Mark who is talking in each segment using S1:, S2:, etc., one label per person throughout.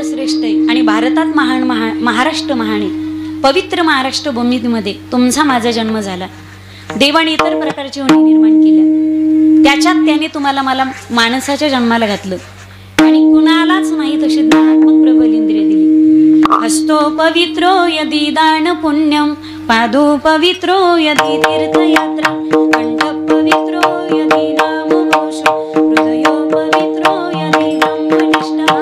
S1: श्रेष्ठ आहे आणि भारतात महाराष्ट्र महान आहे. पवित्र महाराष्ट्र भूमीमध्ये तुमचा माझा जन्म झाला. देवाने इतर प्रकारची होणी निर्माण केल्या, त्याच्यात त्याने तुम्हाला मला माणसाच्या जन्माला घातलं आणि कुणालाच नाही तशी ज्ञानात्मक प्रबल इंद्रिय दिली. हस्तो पवित्रो यदि दान पुण्यम, पादो पवित्रो यदि तीर्थयात्रा, कंठ पवित्रो यदि नाम घोष, हृदयो पवित्रो यदि ब्रह्मनिष्ठा.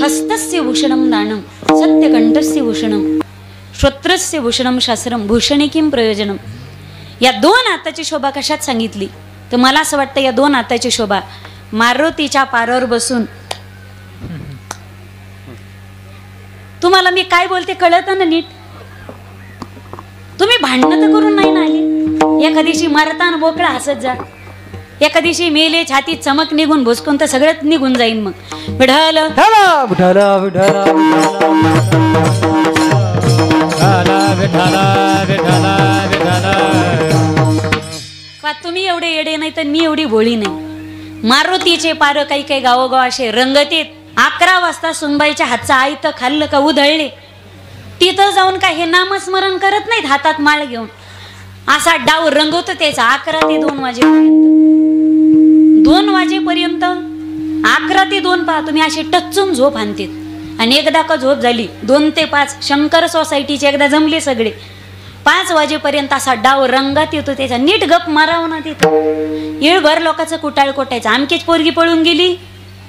S1: हस्तस्य भूषणं दानं, सत्यकंठस्य भूषणं, श्रोत्रस्य भूषणं शास्त्रं, भूषणे किं प्रयोजनम. या दोन हाताची शोभा कशात सांगितली तर मला असं वाटतं या दोन हाताची शोभा मारुतीच्या पारावर बसून. तुम्हाला मी काय बोलते कळतं ना नीट? तुम्ही भांडणं तर करून नाही ना आले. एका दिवशी मरताना बोकळा हसत जा, एका दिवशी मेले छातीत चमक निघून भुसकून तर सगळंच निघून जाईन. मग विठ्ठल तुम्ही एवढे येडे नाही तर मी एवढी भोळी नाही. मारुतीचे पार काही काही गावोगाव असे रंगतीत 11 वाजता सुनबाईच्या हातचा आयत खाल्लं का उधळले, तिथं जाऊन काय हे नामस्मरण करत नाहीत हातात माळ घेऊन. असा डाव रंगवतो त्याचा 11 ते 2 वाजेपर्यंत. 2 वाजेपर्यंत 11 ते 2 पहा तुम्ही असे टच्चून झोप आणतात आणि एकदा का झोप झाली 2 ते 5 शंकर सोसायटीचे एकदा जमले सगळे 5 वाजेपर्यंत असा डाव रंगात येतो त्याचा. नीट गप मारावं ना तिथं. येळभर लोकांचं कुटाळ कोटायचं. आमकेच पोरगी पळून गेली,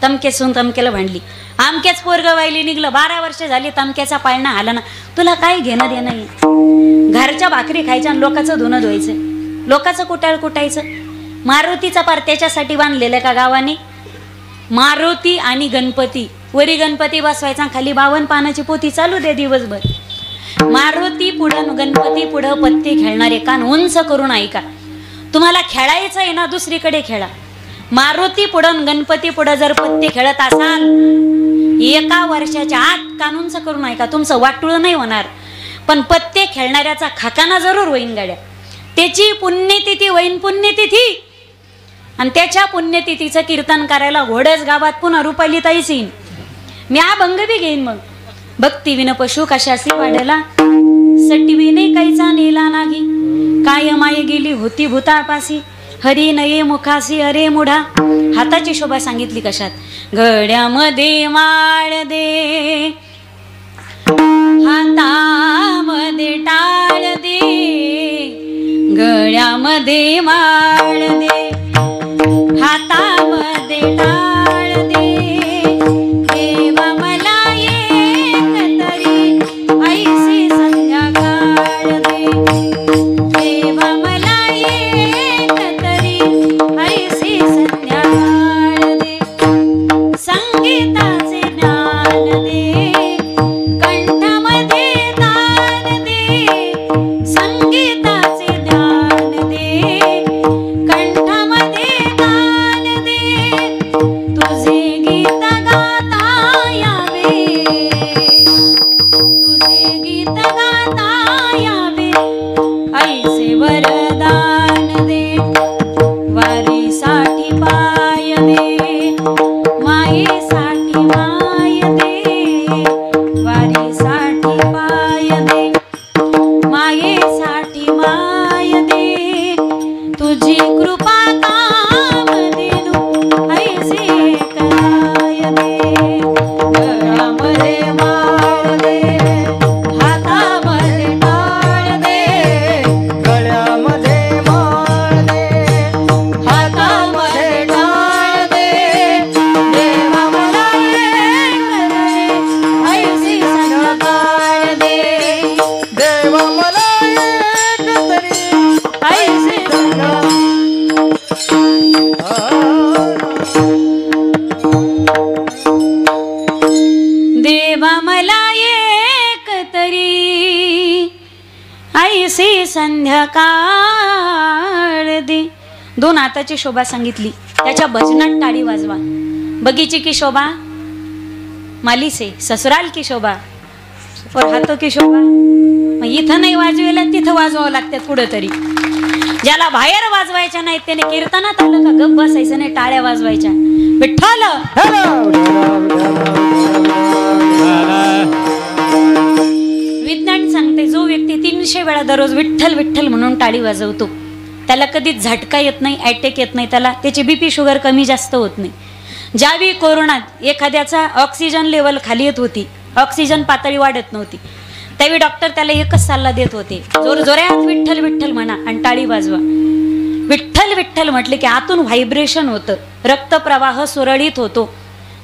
S1: तमकेच सून तमकेला भांडली, आमकेच पोरग वायली निघलं, 12 वर्ष झाली तमक्याचा पाळणा आला ना. तुला काय घेणं देणं आहे? घरच्या भाकरी खायच्या आणि लोकांचं धुणं धुवायचं, लोकांचं कुटाळ कुटायचं. मारुतीचा पार त्याच्यासाठी बांधलेलं का गावाने? मारुती आणि गणपती, वरी गणपती बसवायचा, खाली 52 पानाची पोथी चालू दे दिवसभर. मारुती पुढं गणपती पुढं पत्ते खेळणारे कान उंच करून ऐका. तुम्हाला खेळायचं आहे ना दुसरीकडे खेळा. मारुती पुढं गणपती पुढं जर पत्ते खेळत असाल 1 वर्षाच्या आत कान उंच करून ऐका. तुमचं वाटुळं नाही होणार पण पत्ते खेळणाऱ्याचा खाकाना जरूर होईन गाड्या. त्याची पुण्यतिथी होईन पुण्यतिथी आणि त्याच्या पुण्यतिथीचं कीर्तन करायला घोडच गावात पुन्हा रुपाली ताईच येईन. मी अभंग बी घेईन. मग भक्ती विन पशु कशासी वाढला, सटविने कैचा नेला नाही, काय माये गेली होती भूतापासी, हरी नये मुखासी अरे मुढा. हाताची शोभा सांगितली कशात? गड्यामध्ये माळ दे, हातामध्ये टाळ दे, गळ्यामध्ये माळ दे, हातामध्ये टाळ दे. देवा मला एक तरी ऐसी संध्याकाळ दे, देवा मला एक तरी ऐसी संध्याकाळ दे. संगीताचे ज्ञान दे, कंठामध्ये दान दे, संगीताचे ज्ञान दे, कंठामध्ये दान दे. तुझे गीत गाता यावे, तुझे गीत गाता यावे, ऐसे वरदान दे. वारीसाठी पाय दे, मायेसाठी माय दे, वारीसाठी पाय दे, मायेसाठी माय दे. तुझी कृपा काम देनु ऐसे कराय दे. गळ्यामध्ये माळ दे, हातामध्ये टाळ दे, गळ्यामध्ये माळ दे, हातामध्ये टाळ दे. देवा मला एक तरी ऐसी संध्याकाळ दे, देवा मला एक तरी ऐसी संध्याकाळ. देवा मला एक तरी ऐसी संध्याकाळ दे. 2 हाताची शोभा सांगितली. त्याच्या भजनात टाळी वाजवा. बगीचे की शोभा माली से, ससुराल की शोभा और हातों की शोभा. मग इथं नाही वाजवायला तिथं वाजवावं लागतात पुढं तरी. ज्याला बाहेर वाजवायच्या नाहीत त्याने कीर्तनात आलं का गप बसायचं नाही, टाळ्या वाजवायच्या. विठ्ठल बिचारा दररोज विठ्ठल विठ्ठल म्हणून टाळी वाजवतो, त्याला कधीच झटका येत नाही, अटॅक येत नाही, त्याला त्याची BP शुगर कमी जास्त होत नाही. ज्यावेळी कोरोनात एखाद्याचा ऑक्सिजन लेवल खाली येत होती, ऑक्सिजन पातळी वाढत नव्हती, त्यावेळी डॉक्टर त्याला एकच सल्ला देत होते, जोरजोरात विठ्ठल विठ्ठल म्हणा आणि टाळी वाजवा. विठ्ठल विठ्ठल म्हटले की आतून व्हायब्रेशन होतं, रक्तप्रवाह सुरळीत होतो,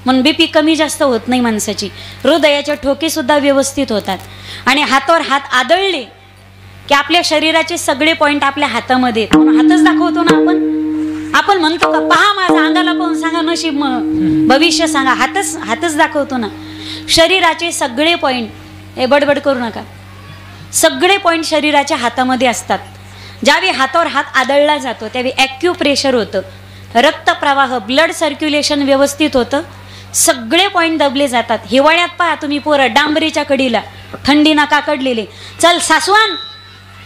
S1: म्हणून BP कमी जास्त होत नाही माणसाची, हृदयाचे ठोके सुद्धा व्यवस्थित होतात. आणि हातावर हात आदळले की आपल्या शरीराचे सगळे पॉइंट आपल्या हातामध्ये आहेत, म्हणून हातच दाखवतो ना आपण म्हणतो का पहा माझ्या अंगाला पाहून सांगा नशीब भविष्य सांगा, हातच दाखवतो ना. शरीराचे सगळे पॉइंट, हे बडबड करू नका, सगळे पॉइंट शरीराच्या हातामध्ये असतात. ज्यावेळी हातावर हात आदळला जातो त्यावेळी ॲक्युप्रेशर होतं, रक्तप्रवाह ब्लड सर्क्युलेशन व्यवस्थित होतं, सगळे पॉइंट दबले जातात. हिवाळ्यात पहा तुम्ही पोरं डांबरीच्या कडीला थंडीना काकडलेले, चल सासवान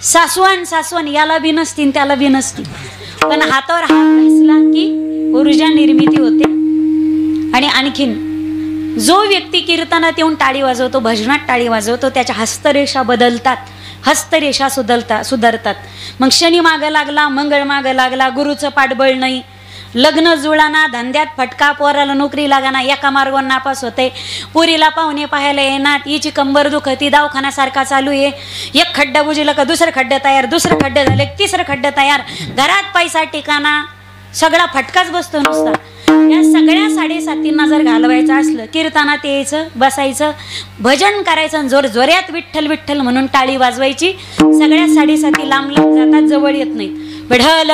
S1: सासवान सासवान, याला बी नसतील त्याला बी नसतील, पण हातावर हात घासला की ऊर्जा निर्मिती होते. आणि आणखीन जो व्यक्ती कीर्तनात येऊन टाळी वाजवतो, भजनात टाळी वाजवतो, त्याच्या हस्तरेषा बदलतात, हस्तरेषा सुधारतात. मग शनी मागं लागला, मंगळ मागं लागला, गुरुचं पाठबळ नाही, लग्न जुळाना, धंद्यात फटका, पोराला नोकरी लागाना, एका मार्गावर नापास होते, पुरीला पाहुणे पाहायला येणार, हिची कंबर दुखती, दवाखान्यासारखा चालू आहे, एक खड्डा बुजलं का दुसरं खड्डं तयार, दुसरं खड्डं झाले तिसरं खड्डं तयार, घरात पैसा ठिकाणा, सगळा फटकाच बसतो नुसता. या सगळ्या 7.5 जर घालवायचं असलं, कीर्तनात यायचं, बसायचं, भजन करायचं, जोरजोऱ्यात विठ्ठल विठ्ठल म्हणून टाळी वाजवायची, सगळ्या 7.5 लांब लांब जातात, जवळ येत नाहीत. विठ्ठल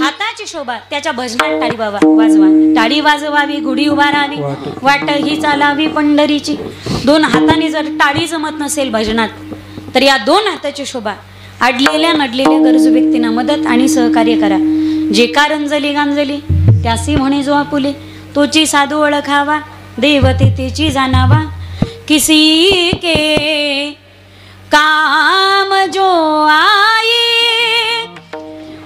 S1: हाताची शोभा त्याच्या भजनात टाळी वाजवा, टाळी वाजवावी गुढी उभारावी, वाट ही चालावी पंढरीची. 2 हाताने जर टाळी जमत नसेल भजनात, तर या 2 हाताची शोभा. अडलेल्या नडलेल्या गरजू व्यक्तींना मदत आणि सहकार्य करा. जे कारंजली गांजली त्यासी म्हणे जो आपुले, तोची साधू ओळखावा, देवते तेची जाणावा. किसी के काम जो आए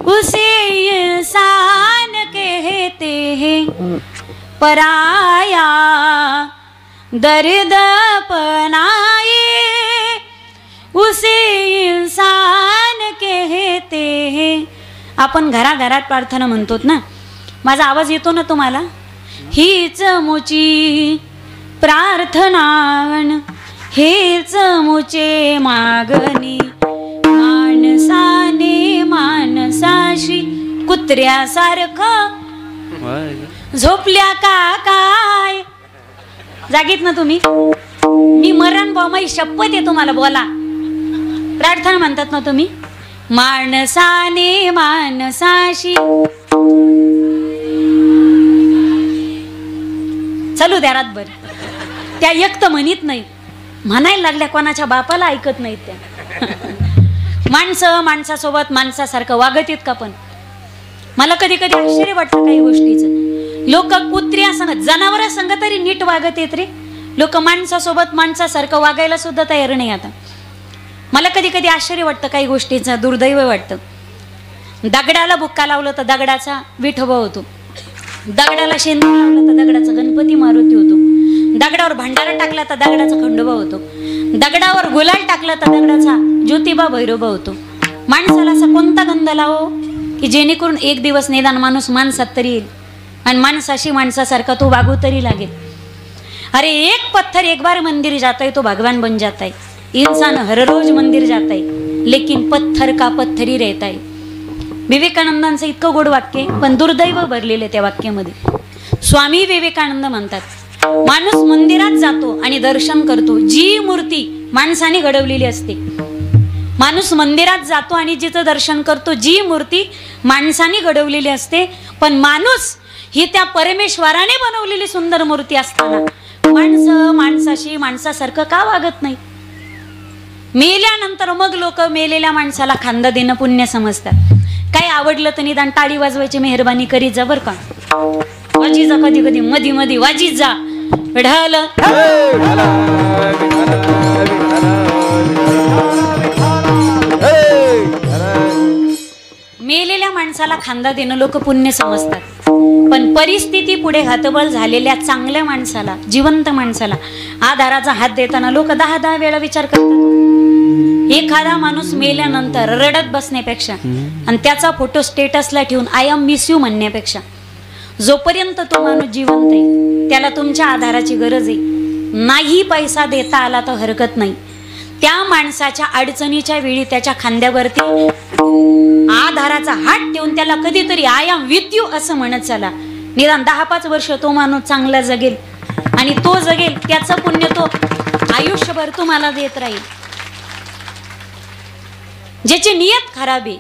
S1: उसे इंसान कहते हैं, पराया दर्द अपनाए उसे इंसान कहते हैं. आपण घराघरात प्रार्थना म्हणतो ना, माझा आवाज येतो ना तुम्हाला? हीच मुची प्रार्थना, हेच मुचे मागणी, माणसाने माणसाशी कुत्र्यासारखं झोपल्या का काय? जागीत ना तुम्ही? मी मरण बामाई शपथ आहे तुम्हाला, बोला. प्रार्थना म्हणतात ना तुम्ही, माणसाने माणसाशी. चालू द्या रातभर. त्या एक तर म्हणत नाही, म्हणायला लागल्या कोणाच्या बापाला ऐकत नाहीत त्या. माणसं माणसासोबत माणसासारखं वागत येत का? पण मला कधी कधी आश्चर्य वाटतं काही गोष्टीचं. लोक कुत्र्या संग, जनावरा संग तरी नीट वागत येत रे, लोक माणसासोबत माणसासारखं वागायला सुद्धा तयार नाही. आता मला कधी कधी आश्चर्य वाटतं काही गोष्टीचं, दुर्दैव वाटतं. दगडाला बुक्का लावलं तर दगडाचा विठोबा होतो, दगडाला शेंदूर लावलं तर दगडाचा गणपती मारुती होतो, दगडावर भंडारा टाकला तर दगडाचा खंडोबा होतो, दगडावर गुलाल टाकला तर दगडाचा ज्योतिबा भैरोबा होतो. माणसाला असा कोणता गंध लावो की जेणेकरून एक दिवस निदान माणूस माणसात तरी येईल आणि माणसाशी माणसासारखा तो वागू तरी लागेल. अरे एक पत्थर एक बार मंदिर जाता है तो भगवान बन जाता है, इंसान हर रोज मंदिर जाता है लेकिन पत्थर का पत्थरी रहता है. विवेकानंदांचं इतकं गोड वाक्य आहे, पण दुर्दैव भरलेलं त्या वाक्यामध्ये. स्वामी विवेकानंद म्हणतात, माणूस मंदिरात जातो आणि दर्शन करतो जी मूर्ती माणसाने घडवलेली असते. माणूस मंदिरात जातो आणि जिचं दर्शन करतो जी मूर्ती माणसाने घडवलेली असते, पण माणूस ही त्या परमेश्वराने बनवलेली सुंदर मूर्ती असताना माणसं माणसाशी माणसासारखं का वागत नाही? मेल्यानंतर मग लोक मेलेल्या माणसाला खांदा देणं पुण्य समजतात. काय आवडलं तर निदान टाळी वाजवायची मेहरबानी करीत जा बर का. वाजी जा, कधी कधी मधी मधी वाजीत जा. विठ्ठल मेलेल्या माणसाला खांदा देणं लोक पुण्य समजतात. पण परिस्थिती पुढे हतबल झालेल्या चांगल्या माणसाला, जिवंत माणसाला आधाराचा हात देताना लोक 10-10 वेळा विचार करतात. एखादा माणूस मेल्यानंतर रडत बसण्यापेक्षा आणि त्याचा फोटो स्टेटसला ठेवून आय एम मिस यू म्हणण्यापेक्षा, जोपर्यंत तो माणूस जिवंत आहे त्याला तुमच्या आधाराची गरज आहे. नाही पैसा देता आला तर हरकत नाही, त्या माणसाच्या अडचणीच्या वेळी त्याच्या खांद्यावरती आधाराचा हात ठेवून त्याला कधीतरी आय एम विथ यू असं म्हणत चला. निदान 10-5 वर्ष तो माणूस चांगला जगेल आणि तो जगेल त्याचं पुण्य तो आयुष्यभर तुम्हाला देत राहील. ज्याची नियत खराब आहे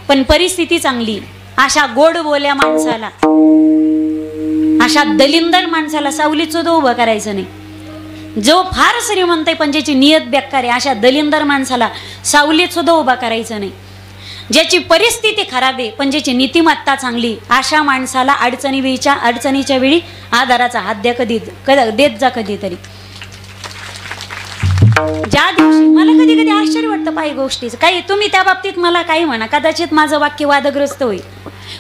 S1: पण परिस्थिती चांगली, अशा गोड बोल्या माणसाला, अशा दलिंदर माणसाला सावलीत सुद्धा उभं करायचं नाही. जो फार श्रीमंत आहे पण ज्याची नियत बेकार आहे, अशा दलिंदर माणसाला सावलीत सुद्धा उभा करायचं नाही. ज्याची परिस्थिती खराब आहे पण ज्याची नीतिमत्ता चांगली, अशा माणसाला अडचणीच्या वेळी आधाराचा हात द्या, देत जा कधीतरी. ज्या दिवशी मला कधी कधी आश्चर्य वाटतं काही गोष्टीचं, काही तुम्ही त्या बाबतीत मला काही म्हणा, कदाचित माझं वाक्य वादग्रस्त होईल.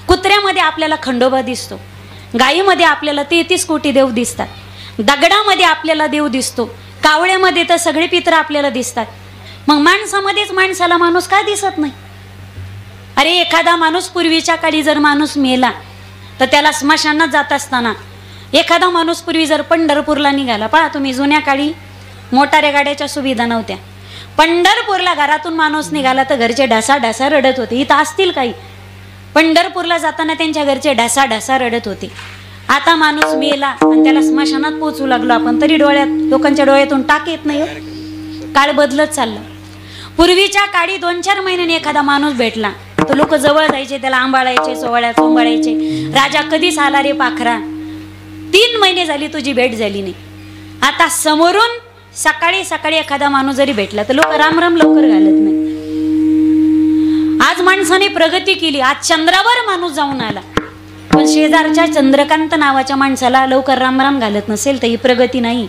S1: कुत्र्यामध्ये आपल्याला खंडोबा दिसतो, गायीमध्ये आपल्याला 33 कोटी देव दिसतात, दगडामध्ये आपल्याला देव दिसतो, कावळ्यामध्ये तर सगळे पित्र आपल्याला दिसतात. मग माणसामध्येच माणसाला माणूस का दिसत नाही? अरे एखादा माणूस पूर्वीच्या काळी जर माणूस मेला तर त्याला स्मशानात जात असताना, एखादा माणूस पूर्वी जर पंढरपूरला निघाला, पहा तुम्ही जुन्या काळी मोटाऱ्या गाड्याच्या सुविधा नव्हत्या, पंढरपूरला घरातून माणूस निघाला तर घरचे ढासा रडत होते. इथं असतील काही, पंढरपूरला जाताना त्यांच्या घरचे ढासा रडत होते. आता माणूस मेला आणि त्याला स्मशानात पोचू लागलो आपण, तरी लोकांच्या डोळ्यातून टाक येत नाही. काळ बदलत चाललं. पूर्वीच्या काळी 2-4 महिन्याने एखादा माणूस भेटला तर लोक जवळ जायचे, त्याला आंबाळायचे, चोंबाळायचे. राजा कधीच आला रे पाखरा, 3 महिने झाली तुझी भेट झाली नाही. आता समोरून सकाळी एखादा माणूस जरी भेटला तर लोक राम लवकर घालत नाही. आज माणसाने प्रगती केली, आज चंद्रावर माणूस जाऊन आला, पण शेजारच्या चंद्रकांत नावाच्या माणसाला लवकर राम घालत नसेल तर ही प्रगती नाही.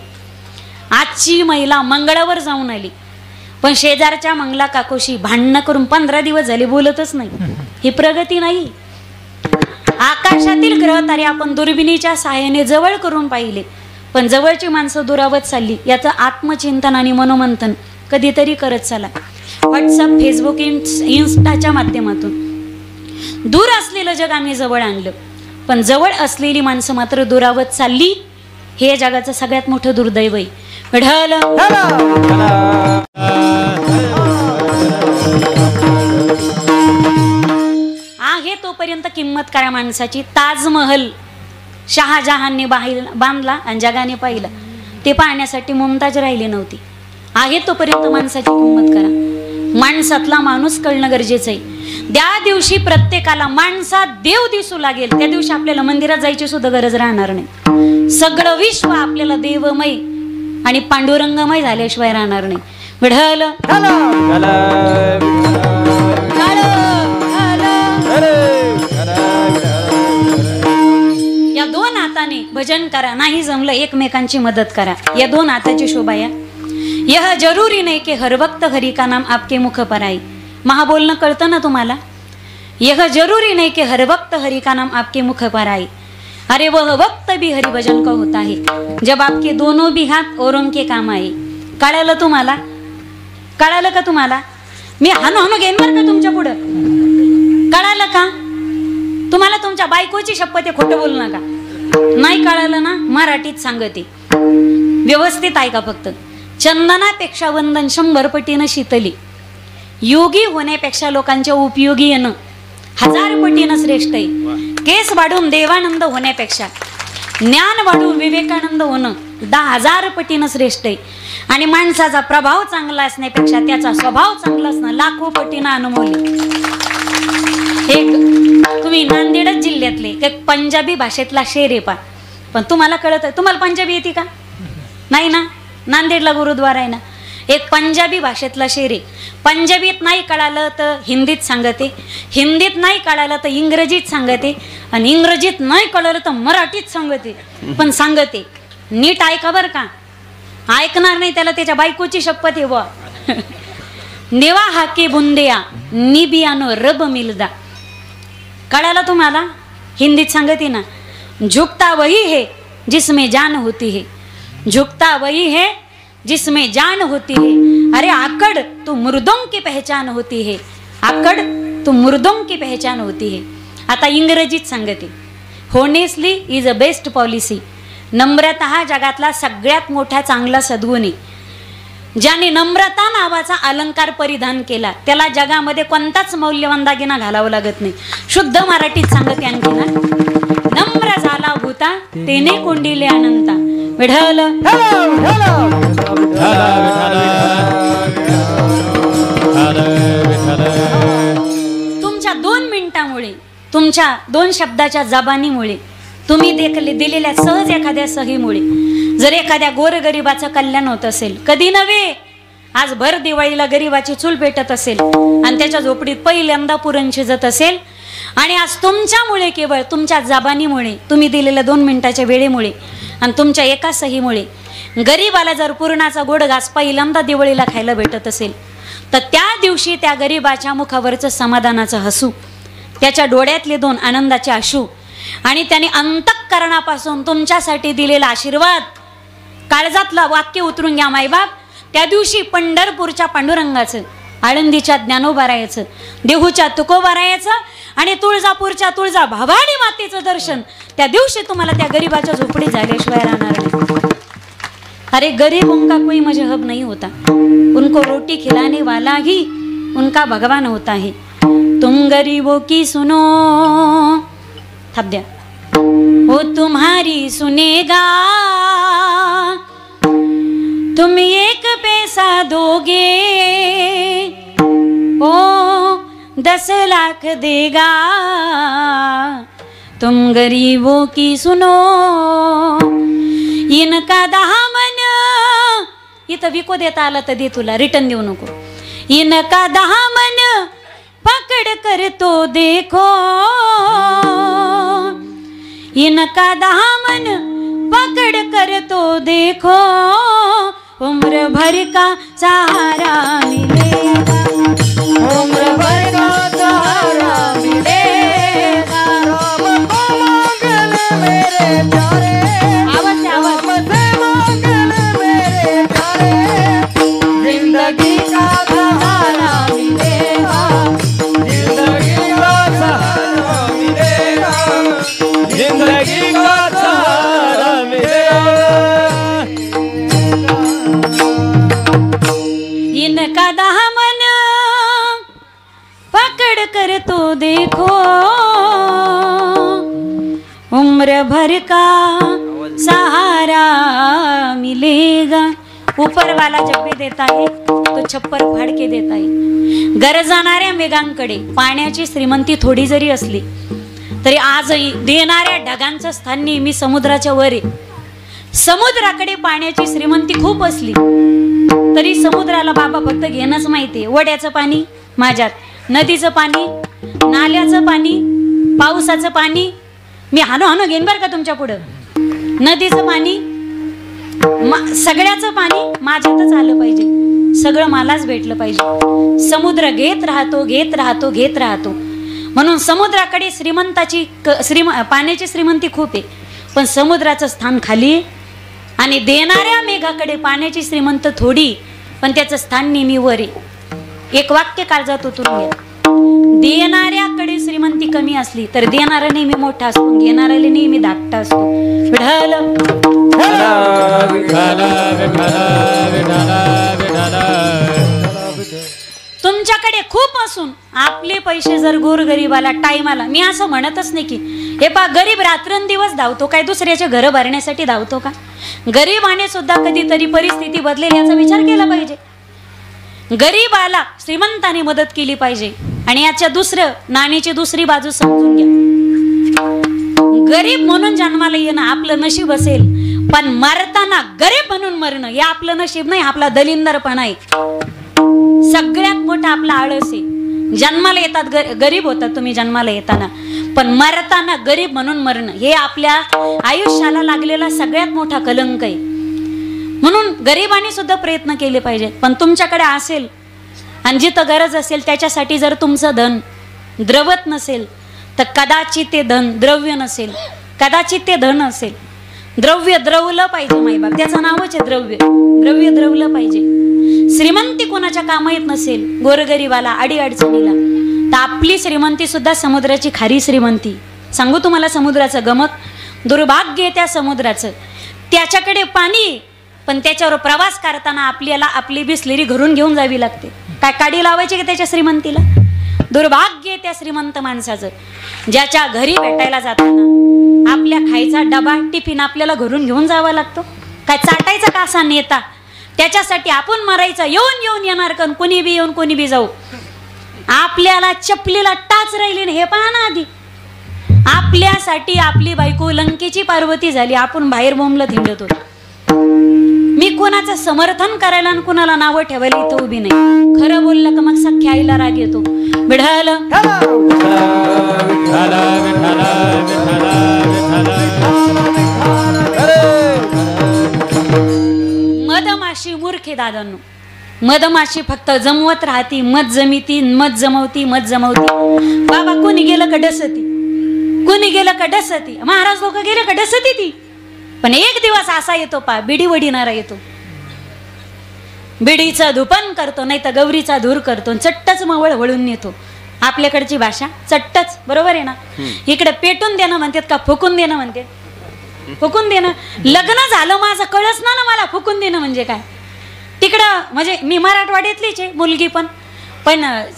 S1: आजची महिला मंगळावर जाऊन आली पण शेजारच्या मंगला काकोशी भांडणं करून 15 दिवस झाले बोलतच नाही, ही प्रगती नाही. आकाशातील ग्रह तारे आपण दुर्बिणीच्या सहाय्याने जवळ करून पाहिले पण जवळची माणसं दुरावत चालली. याचं आत्मचिंतन आणि मनोमंथन कधीतरी करत चला. व्हॉट्सअप, फेसबुक, इन्स्टाच्या माध्यमातून दूर असलेलं जग आम्ही जवळ आणलं पण जवळ असलेली माणसं मात्र दुरावत चालली. हे जगाचं सगळ्यात मोठं दुर्दैव आहे. आहे तोपर्यंत किंमत करा माणसाची. ताजमहल शहाजहानने बांधला आणि जगाने पाहिला, ते पाहण्यासाठी मुमताज राहिली नव्हती. आहे तोपर्यंत माणसाची किंमत करा. माणसातला माणूस कळणं गरजेचं आहे. त्या दिवशी प्रत्येकाला माणसात देव दिसू लागेल त्या दिवशी आपल्याला मंदिरात जायची सुद्धा गरज राहणार नाही. सगळं विश्व आपल्याला देवमय आणि पांडुरंगमय झाल्याशिवाय राहणार नाही. विठ्ठल या 2 हाताने भजन करा, नाही जमलं एकमेकांची मदत करा. या 2 हाताची शोभा या. यह जरूरी नहीं कि हर वक्त हरि का नाम आपके मुख पर आए. महाबोलणं कळतं ना तुम्हाला? यह जरूरी नहीं कि हर वक्त हरि का नाम आपके मुख पर आए. अरे वह वक्त भी हरि भजन का होता है जब आपके दोनों भी हाथ औरों के काम आए. कळालं तुम्हाला? कळालं का तुम्हाला? मी हाणू घेईन बरं का तुमच्या पुढं. कळालं का तुम्हाला? तुमच्या बायकोची शपथ आहे, खोटं बोलू नका. नाही कळालं ना? मराठीत सांगते, व्यवस्थित ऐका फक्त. चंदनापेक्षा वंदन 100 पटीनं शीतली. योगी होण्यापेक्षा लोकांच्या उपयोगी येणं 1000 पटीनं श्रेष्ठ आहे. केस वाढून देवानंद होण्यापेक्षा ज्ञान वाढून विवेकानंद होणं 10,000 पटीनं श्रेष्ठ आहे. आणि माणसाचा प्रभाव चांगला असण्यापेक्षा त्याचा स्वभाव चांगला असणं लाखो पटीनं अनमोल आहे. हे तुम्ही नांदेडच जिल्ह्यातले एक पंजाबी भाषेतला शेर आहे पा, पण तुम्हाला कळत? तुम्हाला पंजाबी येते का? नाही ना? नांदेडला गुरुद्वारा आहे ना. एक पंजाबी भाषेतला शेर आहे. पंजाबीत नाही कळालं तर हिंदीत सांगते, हिंदीत नाही कळालं तर इंग्रजीत सांगते, आणि इंग्रजीत नाही कळालं तर मराठीत सांगते. पण सांगते नीट ऐका बरं का. ऐकणार नाही त्याला त्याच्या बायकोची शपथ आहे बुवा. नेवा हाके बुंदेया निबियानो रब मिलदा. कळालं तुम्हाला? हिंदीत सांगते ना. झुकता वही है जिसमें जान होती है, झुकता वही है जिसमें जान होती है। अरे आकड़ तो मुर्दों की पहचान होती है, आकड़ तो मुर्दों की पहचान होती है। आता इंग्रजीत सांगते, honestly is a best policy. नम्रता हा जगातला सगळ्यात मोठा चांगला सद्गुण आहे। ज्याने नम्रता नावाचा अलंकार परिधान केला त्याला जगामध्ये कोणताच मौल्यवान दागिना घालावा लागत नाही। शुद्ध मराठीत सांगते आणखी ना, नम्र झाला भूता तेने कोंडिले अनंता, विठ्ठल तुमच्या 2 मिनिटांमुळे, तुमच्या 2 शब्दाच्या जबानीमुळे, तुम्ही दिलेल्या सहज एखाद्या सहीमुळे जर एखाद्या गोरगरिबाचं कल्याण होत असेल, कधी नव्हे आज भर दिवाळीला गरीबाची चूल पेटत असेल आणि त्याच्या झोपडीत पहिल्यांदा पुरण शिजत असेल, आणि आज तुमच्यामुळे, केवळ तुमच्या जबानीमुळे, तुम्ही दिलेल्या 2 मिनिटाच्या वेळेमुळे आणि तुमच्या एका सहीमुळे गरीबाला जर पुरणाचा गोड घास पहिल्यांदा दिवाळीला खायला भेटत असेल, तर त्या दिवशी त्या गरीबाच्या मुखावरचं समाधानाचं हसू, त्याच्या डोळ्यातले 2 आनंदाचे अश्रू आणि त्याने अंतःकरणापासून तुमच्यासाठी दिलेला आशीर्वाद, काळजातलं वाक्य उतरून घ्या मायबाप। त्या दिवशी पंढरपूरच्या पांडुरंगाचं, आळंदीच्या ज्ञानोबा रायाचं, देहूच्या तुकोबा रायाचं आणि तुळजापूरच्या तुळजा भवानी मातेचं दर्शन त्या दिवशी तुम्हाला त्या गरीबाच्या झोपडीत झाल्याशिवाय राहणार नाही। अरे गरीबों का कोई मजहब नहीं होता, उनको रोटी खिलाने वाला ही उनका भगवान होता है। तुम गरीबों की सुनो, थप दिया, वो तुम्हारी सुनेगा, तुम 1 पैसा दोगे ओ 10 लाख देगा। तुम गरीबों की सुनो, इनका दामन, इथं विको देता आला तर दे, तुला रिटर्न देऊ नको। इनका दामन पकड़ कर तो देखो, इनका दामन पकड़ कर तो देखो, उम्र भर का सहारा मिलेगा, उम्र भर का सहारा मिलेगा। राम को मंगल मेरे प्यारे, आवाज से मंगल मेरे प्यारे, जिंदगी का सहारा मिलेगा, जिंदगी का सहारा मिलेगा, जिंदगी का सहारा मिलेगा। इनका दामन पकड़ कर तो देखो, उम्र भर का सहारा मिलेगा। ऊपर वाला जब भी देता है तो छप्पर फाड़ के देता है। गरजणाऱ्या मेघांकडे पाण्याची श्रीमंती थोडी जरी असली तरी आजही देणाऱ्या ढगांचं स्थान नेहमी समुद्राच्या वर आहे। समुद्राकडे पाण्याची श्रीमंती खूप असली तरी समुद्राला बाबा फक्त घेणंच माहितीये। वड्याचं पाणी माझ्यात, नदीचं पाणी, नाल्याचं पाणी, पावसाचं पाणी मी हानो घेईन बरं का तुमच्या पुढं। नदीचं पाणी, सगळ्याचं पाणी माझ्यातच आलं पाहिजे, सगळं मलाच भेटलं पाहिजे। समुद्र घेत राहतो, घेत राहतो, घेत राहतो। म्हणून समुद्राकडे श्रीमंताची पाण्याची श्रीमंती खूप आहे, पण समुद्राचं स्थान खाली आहे आणि देणाऱ्या मेघाकडे पाण्याची श्रीमंत थोडी, पण त्याचं स्थान नेहमी वर आहे। एक वाक्य काळजात उतरून घ्या, देणाऱ्याकडे श्रीमंती कमी असली तर देणारा नेहमी मोठा असतो, घेणाऱ्याला नेहमी धाकटा असतो। विठ्ठल तुमच्याकडे खूप असून आपले पैसे जर गोरगरीबाला टाइमाला, मी असं म्हणतच नाही की हे पा गरीब रात्रंदिवस धावतो, काय दुसऱ्याचे घर भरण्यासाठी धावतो का? गरीबाने सुद्धा कधीतरी परिस्थिती बदलेल याचा विचार केला पाहिजे। गरीबाला श्रीमंताने मदत केली पाहिजे। आणि याच्या नाण्याची दुसरी बाजू समजून घ्या, गरीब म्हणून जन्माला येणं आपलं नशीब असेल, पण मरताना गरीब म्हणून मरणं हे आपलं नशीब नाही, आपला दलिंदरपणा आहे। सगळ्यात मोठा आपला आळस आहे। जन्माला येतात गरीब होतात तुम्ही जन्माला येताना, पण मरताना गरीब म्हणून मरणं हे आपल्या आयुष्याला लागलेला सगळ्यात मोठा कलंक आहे। म्हणून गरिबांनी सुद्धा प्रयत्न केले पाहिजेत। पण तुमच्याकडे असेल आणि जिथं गरज असेल त्याच्यासाठी जर तुमचं धन द्रवत नसेल तर कदाचित ते धन द्रव्य नसेल, कदाचित ते धन असेल. द्रव्य द्रवलं पाहिजे माईबाप, त्याचं नावच आहे द्रव्य. द्रव्य द्रवलं पाहिजे. श्रीमंती कोणाच्या कामा येत नसेल, गोरगरीबाला अडी अडचणीला, तर आपली श्रीमंती सुद्धा समुद्राची खारी श्रीमंती. सांगू तुम्हाला समुद्राचं गमक, दुर्भाग्य त्या समुद्राचं. त्याच्याकडे पाणी, पण त्याच्यावर प्रवास करताना आपल्याला आपली बिसलेरी घरून घेऊन जावी लागते. काय काडी लावायची का त्याच्या श्रीमंतीला? दुर्भाग्य त्या श्रीमंत माणसाचं, ज्याच्या घरी भेटायला जाताना आपल्या खायचा डबा टिफिन आपल्याला घरून घेऊन जावा लागतो. काय चाटायचा का असा नेता? त्याच्यासाठी आपण मरायचं, येऊन येऊन येणार कण, कोणी बी येऊन कोणी बी जाऊ. आपल्याला चपलीला टाच राहिली ना, हे पहा ना आधी. आपल्यासाठी आपली बायको लंकेची पार्वती झाली, आपण बाहेर बोंबलत हिंडत होतो. मी कोणाचं समर्थन करायला आणि कोणाला नावं ठेवायला इथं उभी नाही. खरं बोललं का मग सख्या आईला राग येतो. बिढाल मधमाशी मूर्खे दादांनो. मधमाशी फक्त जमवत राहती, मध जमिती, मध जमवती, मध जमवती. बाबा कोणी गेलं का डसती, कोणी गेलं का डसती. महाराज लोक गेले का डसती ती. पण एक दिवस असा येतो पा, बिडी वडीनारा येतो. बिडीचं धुपन करतो, नाही तर गौरीचा धूर करतो, चट्टच मवळ वळून नेतो. आपल्याकडची भाषा चट्टच, बरोबर आहे ना. इकडे पेटून देणं म्हणतात का फुकून देणं म्हणते? फुकून देणं. लग्न झालं माझं कळच ना मला फुकून देणं म्हणजे काय. तिकडं म्हणजे मी मराठवाड्यातलीच आहे मुलगी, पण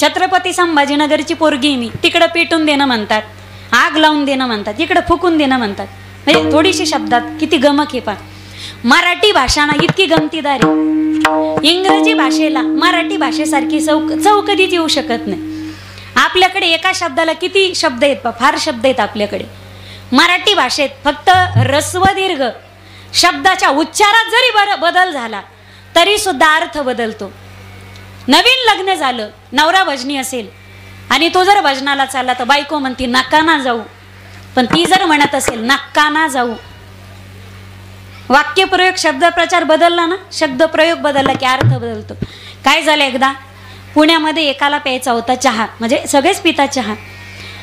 S1: छत्रपती संभाजीनगरची पोरगी मी. तिकडं पेटून देणं म्हणतात, आग लावून देणं म्हणतात, इकडं फुकून देणं म्हणतात. म्हणजे थोडीशी शब्दात किती गमक आहे पा. मराठी भाषा ना इतकी गमतीदार आहे, इंग्रजी भाषेला मराठी भाषेसारखी चव कधीच येऊ शकत नाही. आपल्याकडे एका शब्दाला किती शब्द आहेत पा, फार शब्द आहेत आपल्याकडे. मराठी भाषेत फक्त ऱ्हस्व दीर्घ शब्दाच्या उच्चारात जरी बदल झाला तरी सुद्धा अर्थ बदलतो. नवीन लग्न झालं, नवरा भजनी असेल आणि तो जर भजनाला चालला तर बायको म्हणती नका ना जाऊ, पण ती जर म्हणत असेल नका ना जाऊ. वाक्यप्रयोग शब्दप्रचार बदलला ना, शब्दप्रयोग बदलला की अर्थ बदलतो. काय झालं, एकदा पुण्यामध्ये एकाला प्यायचा होता चहा, म्हणजे सगळेच पिता चहा.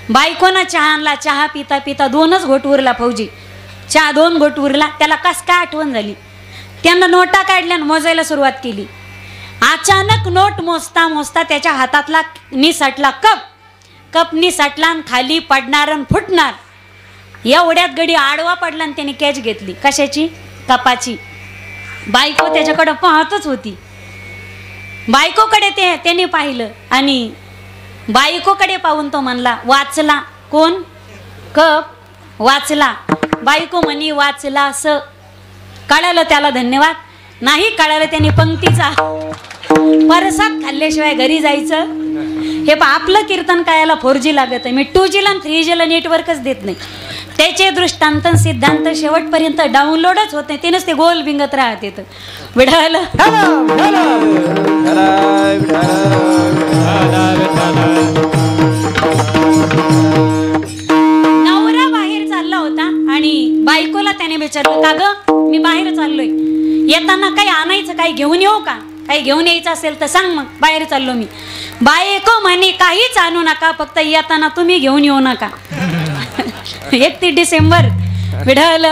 S1: बायकोनं चहा आणला, चहा पिता पिता 2च घोट उरला. फौजी चहा 2 घोट उरला. त्याला कस काय आठवण झाली, त्यानं नोटा काढल्या आणि मोजायला सुरुवात केली. अचानक नोट मोजता मोजता त्याच्या हातातला निसटला कप निसटला आणि खाली पडणार आणि फुटणार. एवढ्यात गडी आडवा पडला आणि त्याने कॅच घेतली. कशाची? कपाची. बायको त्याच्याकडे पाहतच होती. बायकोकडे त्याने पाहिलं आणि बायकोकडे पाहून तो म्हणला वाचला. कोण? कप वाचला. बायको म्हणी वाचला स. कळालं त्याला धन्यवाद. नाही कळालं त्याने पंक्तीचा परसाद खाल्ल्याशिवाय घरी जायचं. हे पा आपलं कीर्तन कायला 4G लागत आहे. मी 2G ला 3G ला नेटवर्कच देत नाही. त्याचे दृष्टांत सिद्धांत शेवटपर्यंत डाउनलोडच होत नाही. तेनच ते गोल बिंगत राहत येतं. विढाल नवरा बाहेर चालला होता आणि बायकोला त्याने विचारलं का ग मी बाहेर चाललोय, येताना काही आणायचं, काही घेऊन येऊ का? काही घेऊन यायचं असेल तर सांग, मग बाहेर चाललो मी. बायको म्हणे काहीच आणू नका, फक्त येताना तुम्ही घेऊन येऊ नका. 31 डिसेंबर विढाल.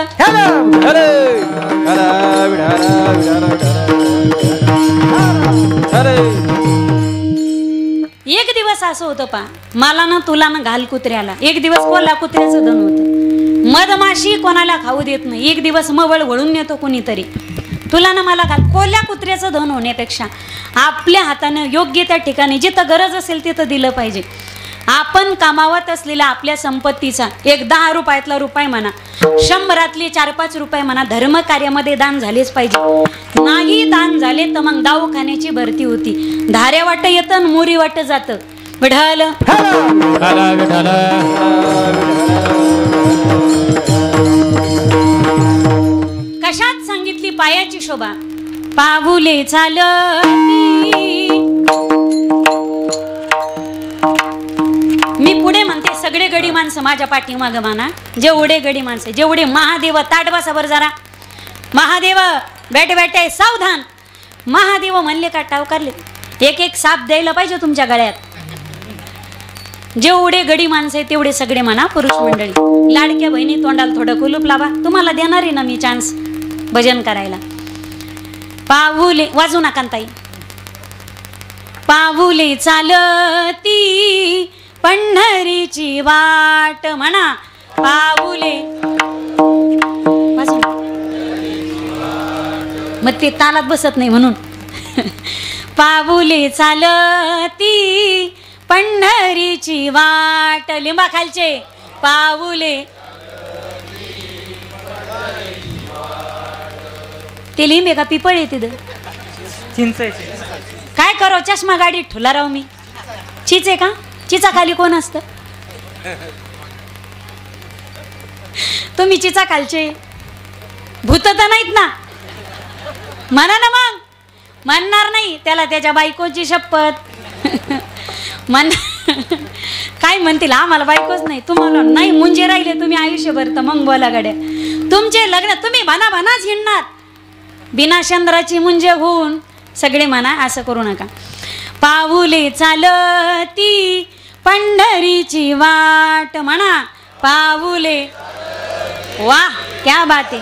S1: एक दिवस असं होतं पा, मला ना तुला ना घाल कुत्र्याला. एक दिवस कोल्हा कुत्र्याचं धन होतं. मधमाशी कोणाला खाऊ देत नाही. एक दिवस मवळ वळून नेतो कोणीतरी. तुला ना मला घाल. कोल्हा कुत्र्याचं धन होण्यापेक्षा आपल्या हातानं योग्य त्या ठिकाणी जिथं गरज असेल तिथं दिलं पाहिजे. आपण कामावत असलेल्या आपल्या संपत्तीचा एक 10 रुपयातला रुपये म्हणा, 100रातले 4-5 रुपये म्हणा, धर्म कार्यामध्ये दान झालेच पाहिजे. नाही दान झाले तर मग दवाखान्याची भरती होती. धाऱ्या वाट येतं मोरी वाट जातं. विढाल कशात सांगितली पायाची शोभा. पाऊले चालती. मी पुढे म्हणते सगळे गडी माणसं माझ्या पाठीमाग म्हणा. जेवढे गडी माणसं, जेवढे महादेव ताट बसावर जरा. महादेव बेटे बेटे सावधान. महादेव म्हणले का टावकारले. एक साप द्यायला पाहिजे तुमच्या गळ्यात. जेवढे गडी माणसं आहे तेवढे सगळे म्हणा पुरुष मंडळी. लाडक्या बहिणी तोंडाला थोडं कुलूप लावा, तुम्हाला देणार आहे ना मी चान्स भजन करायला. पाऊले वाजू नका ताई. पाऊले चालती पंढरीची वाट म्हणा. पाऊले वाजू नका. मग ते तालात बसत नाही म्हणून. पाऊले चालती पंढरीची वाट. लिंबा खालचे पाऊले. ते लिंब आहे का पिपळ आहे तिथं?
S2: चिंचेचे.
S1: काय करो चष्मा गाडीत ठुला राव मी. चिच आहे का? चिचा खाली कोण असतं? तुम्ही चिचा खालचे भूत तर नाहीत ना? म्हणा ना मग. म्हणणार नाही त्याला त्याच्या बायकोची शपथ. म्हण काय म्हणतील आम्हाला बायकोच नाही. तुम्हाला नाही मुंजे राहिले तुम्ही आयुष्यभर तर मग बोला गड्या. तुमचे लग्न तुम्ही भानाच हिंडणार बिना चंद्राची मुंजे होऊन. सगळे म्हणा असं करू नका. पाऊले चालती पंढरीची वाट म्हणा. पाऊले. वाह क्या बात आहे.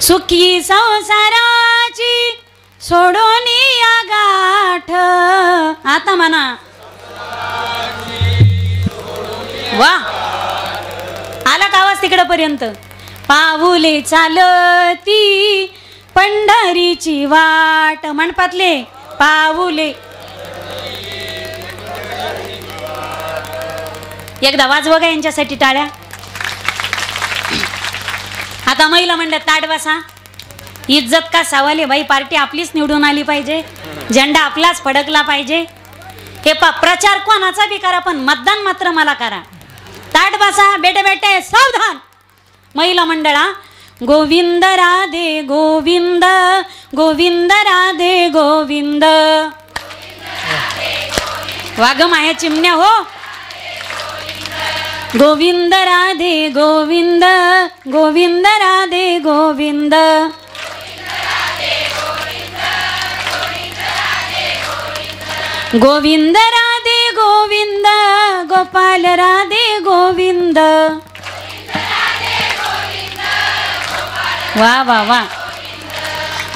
S1: सुखी संसाराची सोडून या गाठ. आता म्हणा. वाह आला का आवाज तिकडं पर्यंत. पाऊले चालती पंढरीची वाट. म्हणपातले पाऊले. एकदा वाज बघा यांच्यासाठी टाळ्या. आता महिला मंडळ ताट बसा. इज्जत का सवाल आहे बाई. पार्टी आपलीच निवडून आली पाहिजे. झेंडा आपलाच फडकला पाहिजे. हे प्रचार कोणाचा बी करा पण मतदान मात्र मला करा. ताट बसा बेटे बेटे सावधान. महिला मंडळा. गोविंद राधे गोविंद गोविंद राधे गोविंद. वाघ माया चिमण्या हो. गोविंद राधे गोविंद गोविंद राधे गोविंद. गोविंद राधे गोविंद गोपाल राधे गोविंद. वा वा वा.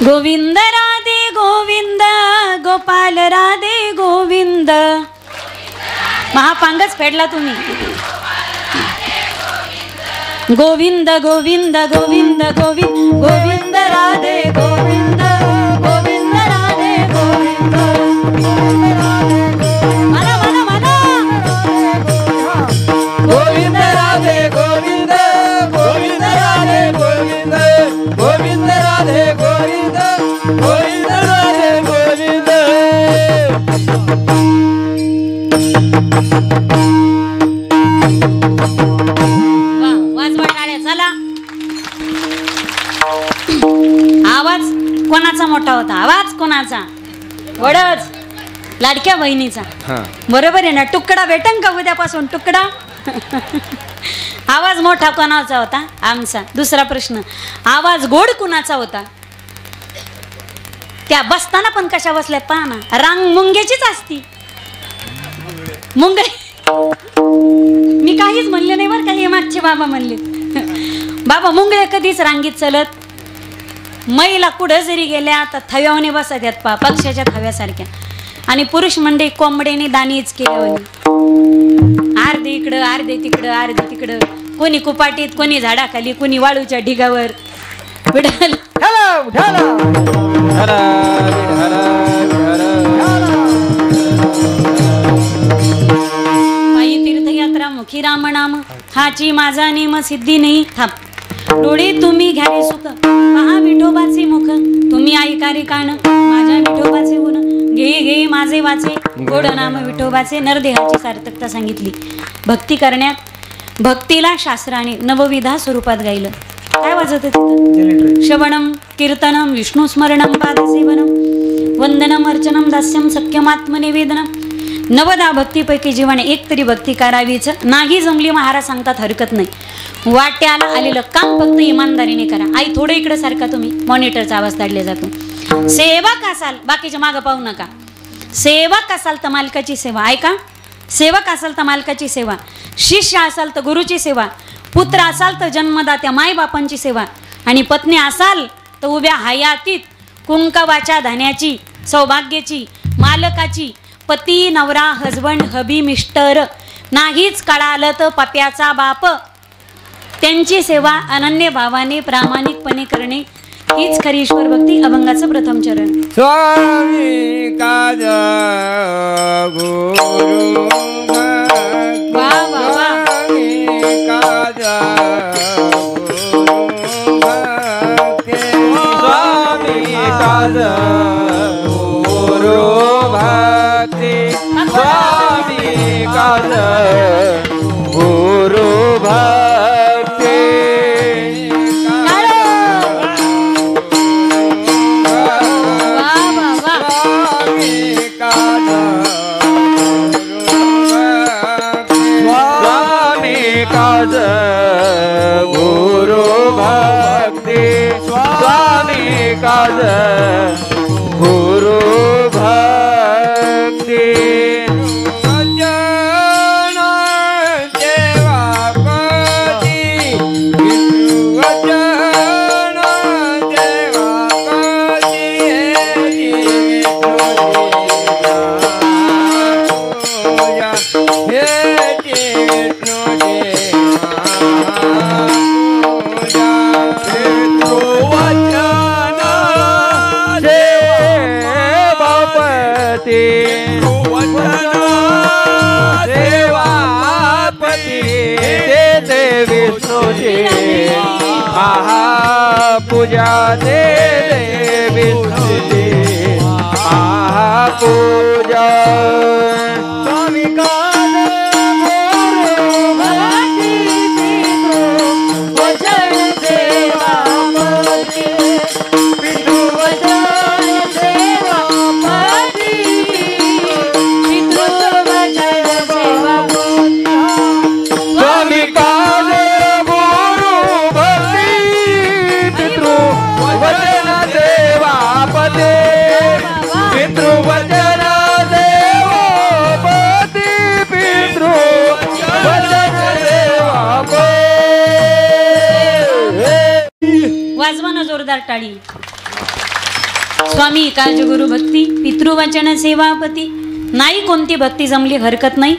S1: गोविंद राधे गोविंद गोपाल राधे गोविंद. महापांगच फेडला तुम्ही. गोविंद गोविंद गोविंद गोविंद गोविंद राधे गोविंद गोविंद राधे गोविंद. म्हणा म्हणा म्हणा.
S2: गोविंद राधे गोविंद गोविंद राधे गोविंद गोविंद राधे गोविंद गोविंद राधे गोविंद.
S1: आवाज कोणाचा मोठा होता? आवाज कोणाचा? वडच लाडक्या बहिणीचा. बरोबर आहे ना? तुकडा भेटन का उद्यापासून? तुकडा. आवाज मोठा कोणाचा होता? आमचा. दुसरा प्रश्न. आवाज गोड कुणाचा होता? त्या बसताना पण कशा बसल्यात पहा ना. रांग मुंग्याचीच असती. मुंगे मी काहीच म्हणले नाही बरं का. हे मागचे बाबा म्हणले. बाबा मुंगळे कधीच रांगीत चलत. महिला कुठं जरी गेल्या तर थव्यावने बसत आहेत पा पक्षाच्या थव्यासारख्या. आणि पुरुष मंडळी कोंबड्याने दाणीच केल्यावानी. अर्धे इकडं अर्धे तिकडं अर्धे तिकडं. कोणी कुपाटीत कोणी झाडाखाली कोणी वाळूच्या ढिगावर. विडल पायी तीर्थयात्रा मुखी राम नाम हाची माझा नेम सिद्धी नाही. थांब. डोळे तुम्ही घ्यारे सुख पहा विठोबाचे मुख. तुम्ही ऐका रे कान माझ्या विठोबाचे गुण. घे घे माझे वाचे गोड नाम विठोबाचे. नरदेहाची सार्थकता सांगितली. भक्ती करण्यात भक्तीला शास्त्राने नवविधा स्वरूपात गायलं. काय वाजत तिथं? श्रवणम कीर्तनम विष्णू स्मरणम पादसेवनम वंदनम अर्चनम दास्यम सख्यमात्मनिवेदनम. नवदा भक्तीपैकी जीवाने एक तरी भक्ती करावीच. नाही जमली महाराज सांगतात हरकत नाही. वाट्याला आलेलं काम फक्त इमानदारीने करा. आई थोडं इकडे सारखा. तुम्ही मॉनिटरचा आवाज काढला जातो. सेवक असाल बाकीच्या मागं पाहू नका. सेवक असाल तर मालकाची सेवा. ऐका. सेवक असाल तर मालकाची सेवा, शिष्य असाल तर गुरुची सेवा, पुत्र असाल तर जन्मदात्या मायबापांची सेवा, आणि पत्नी असाल तर उभ्या हयातीत कुंकवाच्या धान्याची, सौभाग्याची, मालकाची, पती नवरा हजबंड हबी मिस्टर नाहीच कळालं तर पप्याचा बाप, त्यांची सेवा अनन्य भावाने प्रामाणिकपणे करणे हीच खरी ईश्वर भक्ती. अभंगाचं प्रथम चरण.
S2: स्वामी काज गुरु
S1: वा वा वा.
S2: काज स्वामी काज गुरु भक्ती, स्वामी काज गुरु भक्ती. काज गुरु भक्ती, स्वामी काज गुरु भक्ती. वचन देवापती, वचन देवापती, पूजा दे विष्णुजी पूजा. स्वामी काज गुरु भक्ती, वचन देवापती, पितृ वचन देवापती, पितृ वचन सेवापती. स्वामी काज गुरु भक्ती, पितृ वचन देवापती, पितृ वचन देवापती, पितृ वचन देवापती.
S1: वाजवा ना जोरदार टाळी. स्वामी काज गुरु भक्ती, पितृवचन सेवापती. नाही कोणती भक्ती जमली हरकत नाही,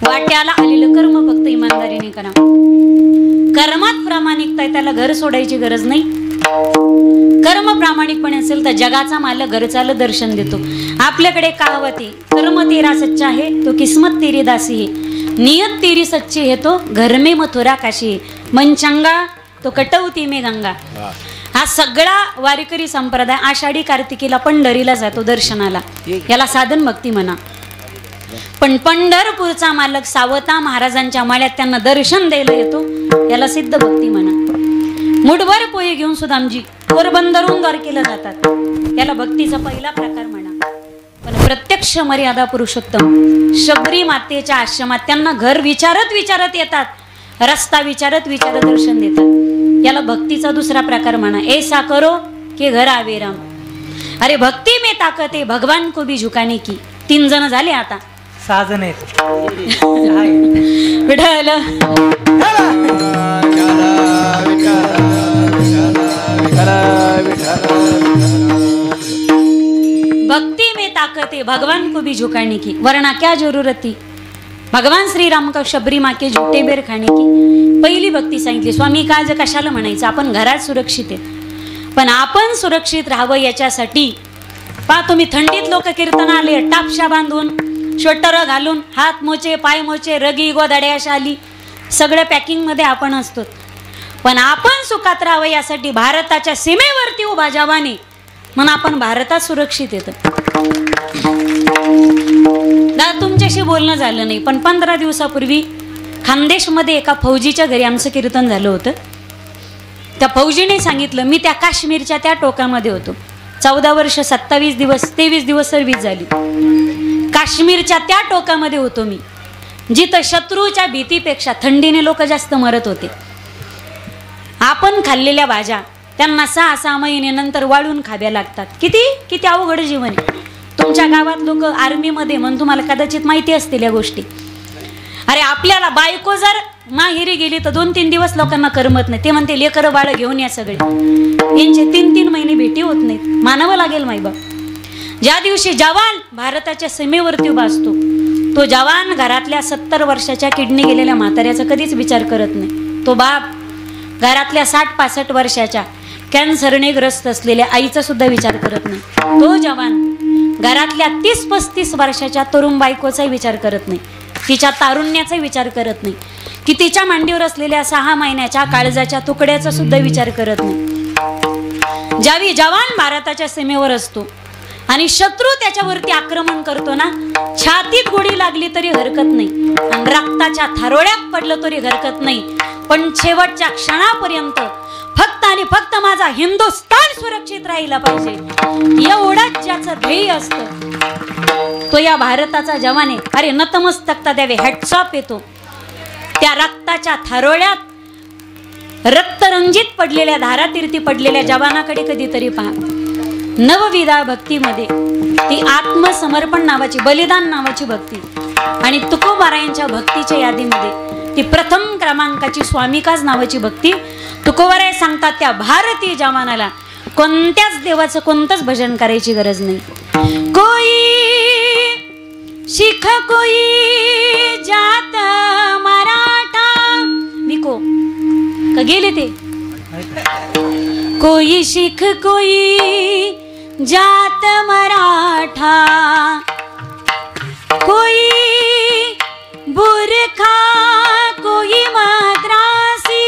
S1: वाट्याला आलेलं कर्म फक्त इमानदारीने करा. कर्मात प्रामाणिकता आहे, त्याला घर सोडायची गरज नाही. कर्म प्रामाणिकपणे असेल तर जगाचा मालक घरचाला दर्शन देतो. आपल्याकडे कहावत आहे, कर्म तेरा सच्चा है तो किस्मत तेरी दासी है, नियत तेरी सच्ची है तो घर में मथुरा काशी है, मन चंगा तो कटवती में गंगा. हा सगळा वारकरी संप्रदाय आषाढी कार्तिकीला पंढरीला जातो दर्शनाला, याला साधन भक्ती म्हणा. पण पंढरपूरचा मालक सावता महाराजांच्या माळ्यात त्यांना दर्शन द्यायला येतो, याला सिद्ध भक्ती म्हणा. मुठभर पोहे घेऊन सुदामजी पोरबंदरून द्वारकेला जातात, याला भक्तीचा पहिला प्रकार म्हणा. पण प्रत्यक्ष मर्यादा पुरुषोत्तम शबरी मातेच्या आश्रमात त्यांना घर विचारत विचारत येतात, रस्ता विचारत विचारत दर्शन देतात, याला भक्तीचा दुसरा प्रकार म्हणा. ऐसा करो कि घर आवे राम. अरे भक्ती में ताकत है भगवान को भी झुकाने की. 3 जण झाले, आता
S2: 6 जण आहेत.
S1: विठ्ठल भक्ति में ताकत है भगवान को भी झुकाने की, वरना क्या जरूरत थी भगवान श्री राम का शबरी माँ के झुटे बेर खाने की. पहिली भक्ती सांगितली. स्वामी काज कशाला म्हणायचं, आपण घरात सुरक्षित आहे, पण आपण सुरक्षित राहावं याच्यासाठी पहा तुम्ही थंडीत लोक कीर्तन आले टापशा बांधून, स्वेटर घालून, हात मोचे पाय मोचे, रगी गोदाड्या शाली, सगळ्या पॅकिंग मध्ये आपण असतो. पण आपण सुखात राहावं यासाठी भारताच्या सीमेवरती उभा जवाने म्हणून आपण भारतात सुरक्षित येतो. दादा तुमच्याशी बोलणं झालं नाही, पण 15 दिवसापूर्वी खानदेशमध्ये एका फौजीच्या घरी आमचं कीर्तन झालं होतं. त्या फौजीने सांगितलं, मी त्या काश्मीरच्या त्या टोकामध्ये होतो, 14 वर्ष 27 दिवस 23 दिवस सर्व्हिस झाली. काश्मीरच्या त्या टोकामध्ये होतो मी, जिथं शत्रूच्या भीतीपेक्षा थंडीने लोक जास्त मरत होते. आपण खाल्लेल्या भाज्या त्यांना 6-6 महिन्यानंतर वाळून खाव्या लागतात. किती किती अवघड जीवन आहे. तुमच्या गावात लोक आर्मीमध्ये म्हणून तुम्हाला कदाचित माहिती असतील या गोष्टी. अरे आपल्याला बायको जर माहेरी गेली तर 2-3 दिवस लोकांना करमत नाही. ते म्हणते लेकरं बाळ घेऊन या सगळे. यांचे 3-3 महिने भेटी होत नाहीत. मानावं लागेल मायबाप. ज्या दिवशी जवान भारताच्या सीमेवरती उभा असतो तो जवान घरातल्या 70 वर्षाच्या किडनी गेलेल्या म्हाताऱ्याचा कधीच विचार करत नाही. तो बाप घरातल्या 60-65 वर्षाच्या कॅन्सरने ग्रस्त असलेल्या आईचा सुद्धा विचार करत नाही. तो जवान घरातल्या 30-35 वर्षाच्या तरुण बायकोचा विचार करत नाही. तिच्या तारुण्याचा विचार करत नाही. की तिच्या मांडीवर असलेल्या 6 महिन्याच्या काळजाच्या तुकड्याचा सुद्धा विचार करत नाही. ज्यावेळी जवान भारताच्या सीमेवर असतो आणि शत्रू त्याच्यावरती आक्रमण करतो ना, छातीत गोळी लागली तरी हरकत नाही आणि रक्ताच्या थारोळ्यात पडलं तरी हरकत नाही, पण शेवटच्या क्षणापर्यंत फक्त आणि फक्त माझा हिंदुस्थान सुरक्षित राहिला पाहिजे एवढंच ज्याचं ध्येय असतं तो या भारताचा जवान आहे. अरे नतमस्तकता द्यावे, हॅट्स ऑफ येतो. त्या रक्ताच्या थारोळ्यात रक्तरंजित पडलेल्या धारातीर्थी पडलेल्या जवानाकडे कधीतरी पहा. नवविधा भक्तीमध्ये ती आत्मसमर्पण नावाची, बलिदान नावाची भक्ती आणि तुकोबारायांच्या भक्तीच्या यादीमध्ये ती प्रथम क्रमांकाची स्वामिकाज नावाची भक्ती. तुकोबाराय सांगतात त्या भारतीय जवानाला कोणत्याच देवाचं कोणतंच भजन करायची गरज नाही. कोई शिख कोई जात मराठा विको का गेले ते. कोई शिख कोई जात मराठा, कोई बुरखा कोई मद्रासी,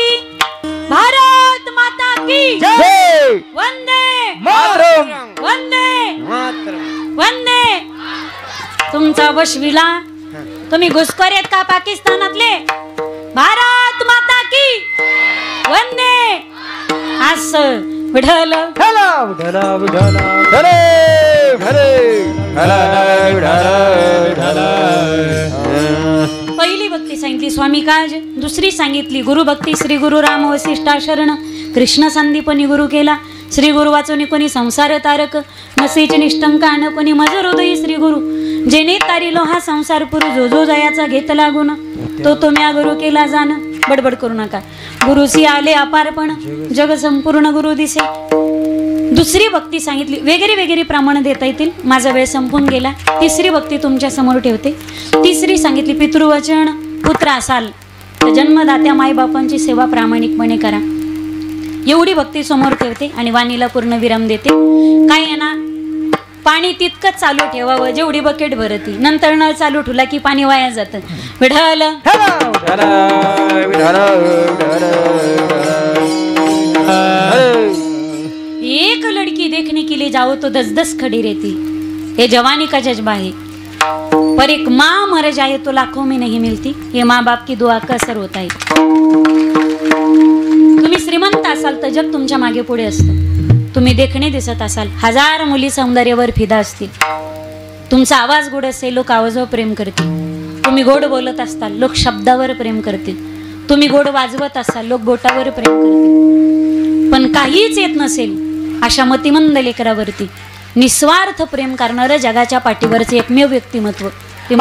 S1: भारत माता की
S2: जय.
S1: वंदे
S2: मातरम.
S1: वंदे
S2: मातरम.
S1: वंदे. तुमचा वशविला तुम्ही घुसखोर का पाकिस्तानातले? भारत माता की वंदे. असं विढल
S2: ढला ढला ढला ढले ढले ढला ढला.
S1: पहिली भक्ती सांगितली स्वामी काज, दुसरी सांगितली गुरुभक्ती. श्री गुरु राम वसिष्ठा शरण, कृष्ण संदीपनी गुरु केला. श्री गुरु वाचोनी कोणी संसार तारक, नसेच निष्ठंकान कोणी मज हृदयी श्री गुरु. जेने तारिलो हा संसार पुरु, जो जो जयाचा घेतला गुण, तो तो म्या गुरु केला जाण. बडबड करू नका. गुरुसी आले अपारपण, जग संपूर्ण गुरु दिसे. दुसरी भक्ती सांगितली. वेगळे वेगळे प्रमाण देता येतील, माझा वेळ संपून गेला. तिसरी भक्ती तुमच्या समोर ठेवते. तिसरी सांगितली पितृवचन. पुत्र असाल तर जन्मदात्या मायबापांची सेवा प्रामाणिकपणे करा. एवढी भक्ती समोर ठेवते आणि वाणीला पूर्ण विराम देते. काय आहे ना, पाणी तितकंच चालू ठेवावं जेवढी बकेट भरती. नंतर नळ चालू ठेवला की पाणी वाया जातं. विढल एक लड़की देखने के लिए जाओ तो 10-10 खड़ी रहती. ये जवानी का जज्बा है. पर एक माँ मर जाए तो लाखों में नहीं मिलती. ये माँ बाप की दुआ का असर होता है. तुम्ही श्रीमंत असाल तर जग तुमच्या मागे पुढे असतं. तुम्ही देखणे दिसत असाल, 1000 मुली सौंदर्यावर फिदा असतील. तुमचा आवाज गोड असेल, लोक आवाजावर प्रेम करतील. तुम्ही गोड बोलत असताल, लोक शब्दावर प्रेम करतील. तुम्ही गोड वाजवत असाल, लोक बोटावर प्रेम करतील. पण काहीच येत नसेल अशा मतिमंद लेकरावरती निस्वार्थ प्रेम करणारं जगाच्या पाठीवरचे एकमेव व्यक्तिमत्व ते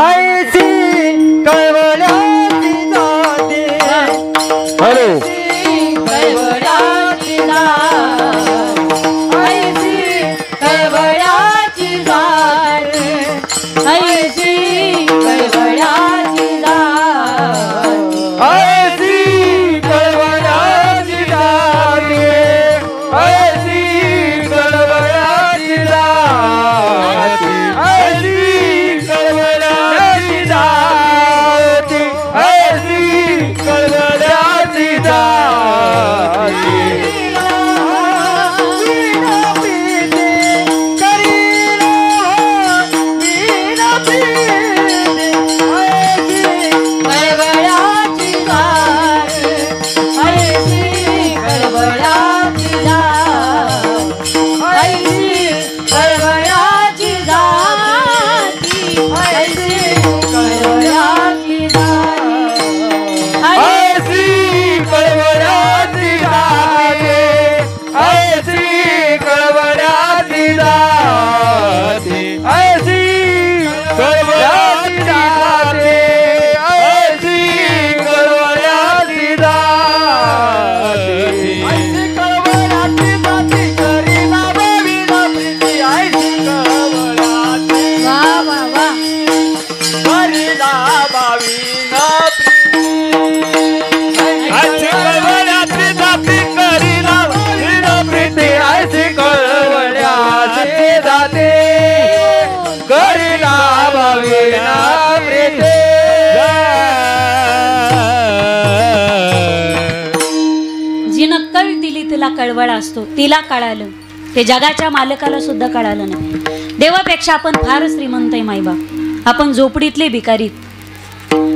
S1: कळवळा असतो, तिला कळालं, ते जगाच्या मालकाला सुद्धा कळालं नाही. देवापेक्षा आपण फार श्रीमंत आहे माईबाप, आपण झोपडीतले भिकारीत.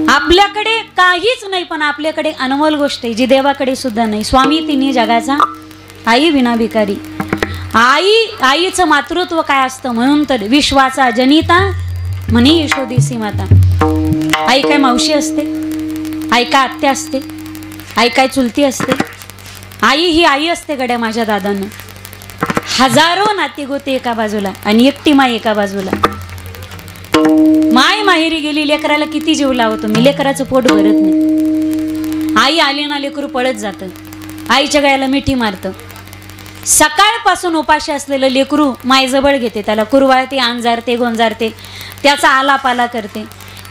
S1: आपल्याकडे काहीच नाही, पण आपल्याकडे अनमोल गोष्ट आहे जी देवाकडे सुद्धा नाही. स्वामी तिन्ही जगाचा, आई विना भिकारी. आईचं मातृत्व काय असतं, म्हणून तर विश्वाचा जनिता म्हणे यशोदेसी माता. आई काय मावशी असते, आई काय आत्या असते, आई काय चुलती असते. आई ही आई असते गड्या माझ्या दादांना. हजारो नाती गोते एका बाजूला आणि एकटी माई एका बाजूला. माय माहेरी गेली, लेकराला किती जीव लावतो मी, लेकराचं पोट भरत नाही. आई आली ना लेकरू पळत जातं, आईच्या गळ्याला मिठी मारतं. सकाळपासून उपाशी असलेलं लेकरू मायजवळ घेते, त्याला कुरवाळते, अंजारते, गोंजारते, त्याचा आलापाला करते,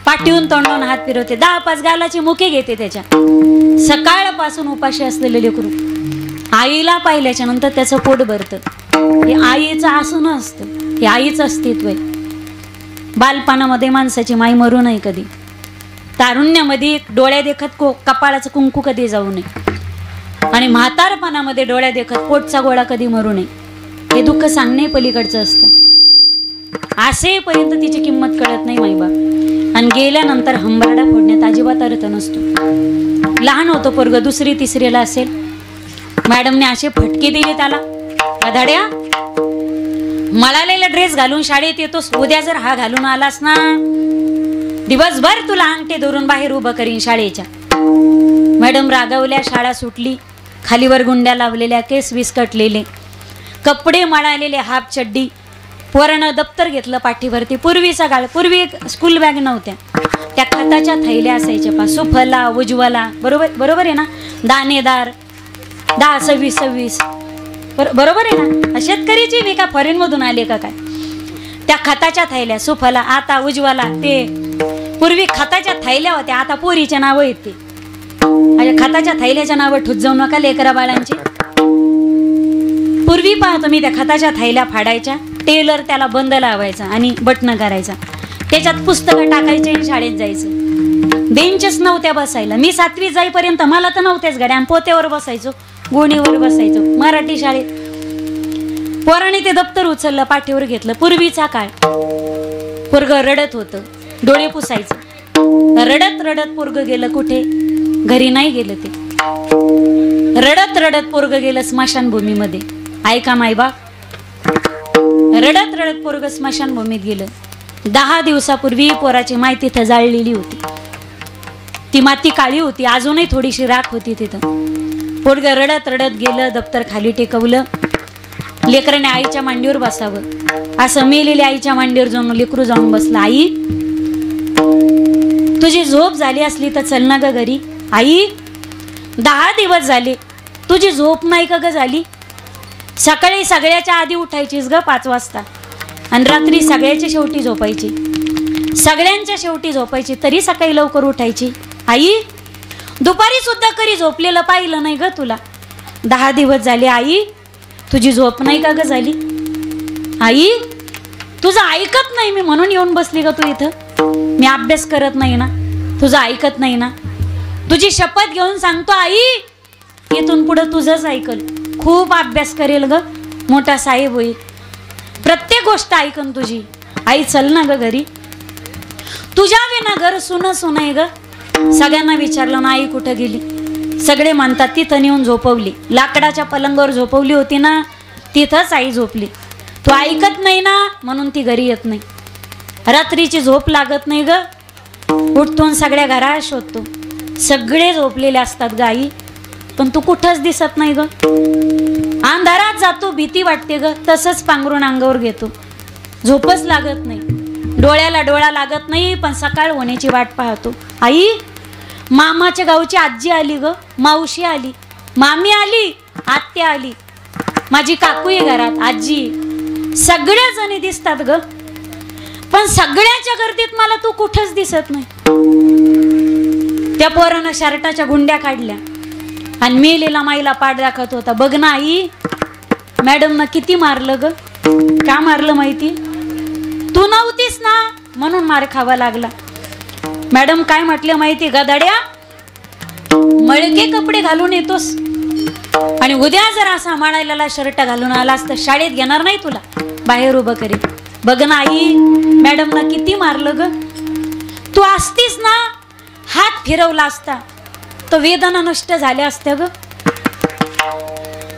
S1: पाठीहून तोंडून हात फिरवते, 10-5 गालाची मुके घेते त्याच्या. सकाळपासून उपाशी असलेलं लेकरू आईला पाहिल्याच्या नंतर त्याचं पोट भरतं. हे आईचं आसनं असतं, हे आईचं अस्तित्व आहे. बालपणामध्ये माणसाची माई मरू नये कधी, तारुण्यामध्ये डोळ्या देखत कपाळाचं कुंकू कधी जाऊ नये, आणि म्हातारपणामध्ये डोळ्या देखत पोटचा गोळा कधी मरू नये. हे दुःख सांगणे पलीकडचं असतं. असेपर्यंत तिची किंमत कळत नाही माईबाप, आणि गेल्यानंतर हंबरडा फोडण्यात अजिबात अर्थ नसतो. लहान होतो पोरग, 2री-3रीला असेल, मॅडमने असे फटके दिले त्याला, अधाड्या मळालेला ड्रेस घालून शाळेत येतोस, उद्या जर हा घालून आलास ना, दिवसभर तुला अंगठे धरून बाहेर उभं करीन शाळेच्या. मॅडम रागावल्या, शाळा सुटली. खालीवर गुंड्या लावलेल्या, केस विस्कटलेले, कपडे मळालेले, हाफ चड्डी. पोरानं दप्तर घेतलं पाठीवरती. पूर्वीचा काळ, पूर्वी स्कूल बॅग नव्हत्या, त्या खताच्या थैल्या असायच्या पा, सुफला उज्ज्वला, बरोबर आहे ना, दाणेदार, 10-26 बरोबर आहे ना. शेतकरीची मी का फॉरेन मधून आले का काय. त्या खताच्या थैल्या, सुफला, आता उज्ज्वला. ते पूर्वी खताच्या थैल्या होत्या, आता पोरीच्या नावं येते. खताच्या थैल्याच्या नावं ठुत जाऊ नका लेकरा बाळांची. पूर्वी पाहतो मी त्या खताच्या थैल्या फाडायच्या, टेलर त्याला बंद लावायचा आणि बटणं करायचा, त्याच्यात पुस्तकं टाकायचे आणि शाळेत जायचं. बेंचेस नव्हत्या बसायला. मी 7वी जाईपर्यंत मला तर नव्हत्याच गाड्या, आणि पोत्यावर बसायचो, गोणीवर बसायचो मराठी शाळेत. पोराने ते दप्तर उचललं, पाठीवर घेतलं. पूर्वीचा काळ, पोरग रडत होतं, डोळे पुसायचं. रडत रडत पोरग गेलं कुठे, घरी नाही गेलं ते. रडत रडत पोरग गेलं स्मशानभूमीमध्ये. ऐका मायबाप, रडत रडत पोरग स्मशानभूमीत गेलं. 10 दिवसापूर्वी पोराची माय तिथं जाळलेली होती. ती माती काळी होती, अजूनही थोडीशी राख होती तिथं. पोरग रडत रडत गेलं, दप्तर खाली टेकवलं. लेकराने आईच्या मांडीवर बसावं, असं मेलेल्या आईच्या मांडीवर जाऊन लेकरू जाऊन बसलं. आई तुझी झोप झाली असली तर चल ना ग घरी. आई 10 दिवस झाले तुझी झोप नाही का ग झाली. सकाळी सगळ्याच्या आधी उठायचीस ग 5 वाजता, आणि रात्री सगळ्याच्या शेवटी झोपायची. सगळ्यांच्या शेवटी झोपायची, तरी सकाळी लवकर उठायची. आई दुपारी सुद्धा कधी झोपलेलं पाहिलं नाही ग तुला. 10 दिवस झाले आई तुझी झोप नाही का ग झाली. आई तुझं ऐकत नाही मी, म्हणून येऊन बसली ग तू इथं. मी अभ्यास करत नाही ना, तुझं ऐकत नाही ना. तुझी शपथ घेऊन सांगतो आई, इथून पुढे तुझंच ऐकल. खूप अभ्यास करेल ग, मोठा साहेब होईल, प्रत्येक गोष्ट ऐकन तुझी. आई चल ना ग घरी. तुझ्या विना घर सुन सुनाय ग. सगळ्यांना विचारलं ना आई कुठं गेली. सगळे म्हणतात तिथं नेऊन झोपवली, लाकडाच्या पलंगावर झोपवली होती ना, तिथंच आई झोपली. तू ऐकत नाही ना, म्हणून ती घरी येत नाही. रात्रीची झोप लागत नाही ग. उठतून सगळ्या घरात शोधतो, सगळे झोपलेले असतात ग आई, पण तू कुठंच दिसत नाही ग. अंधारात जातो, भीती वाटते ग, तसंच पांघरून अंगावर घेतो. झोपच लागत नाही, डोळ्याला डोळा लागत नाही, पण सकाळ होण्याची वाट पाहतो. आई मामाच्या गावची आजी आली ग, मावशी आली, मामी आली, आत्या आली, माझी काकू आहे घरात, आजी, सगळ्या जणी दिसतात ग, पण सगळ्याच्या गर्दीत मला तू कुठंच दिसत नाही. त्या पोरानं शर्टाच्या गुंड्या काढल्या आणि मेलेला माईला पाठ दाखवत होता. बघ ना आई, मॅडमनं किती मारलं ग. का मारलं माहिती, तू नव्हतीस ना म्हणून मार खावा लागला. मॅडम काय म्हटलं माहिती, गदाड्या मळके कपडे घालून येतोस, आणि उद्या जर असा माळायला शर्ट घालून आलास तर शाळेत घेणार नाही तुला, बाहेर उभं करी. बघ ना आई, मॅडम ना किती मारलं ग. तू असतीस ना, हात फिरवला असता तर वेदना नष्ट झाल्या असत्या ग.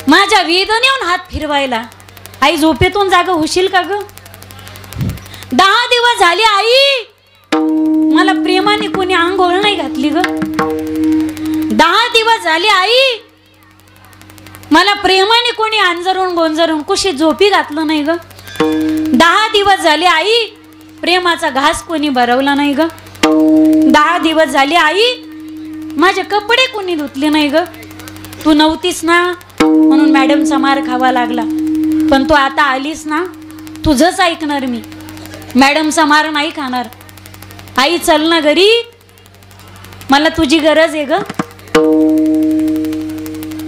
S1: माझ्या वेदनेहून हात फिरवायला आई झोपेतून जाग होशील का ग. 10 दिवस झाले आई, मला प्रेमाने कोणी आंघोळ नाही घातली ग. 10 दिवस झाले आई, मला प्रेमाने कोणी अंजरून गोंजरून कुशीत झोपी घातलं नाही ग. 10 दिवस झाले आई, प्रेमाचा घास कोणी भरवला नाही ग. 10 दिवस झाले आई, माझे कपडे कोणी धुतले नाही ग. तू नव्हतीस ना म्हणून मॅडमचा मार खावा लागला, पण तू आता आलीस ना, तुझंच ऐकणार मी, मॅडमचा मार नाही खाणार. आई चल ना घरी, मला तुझी गरज आहे ग.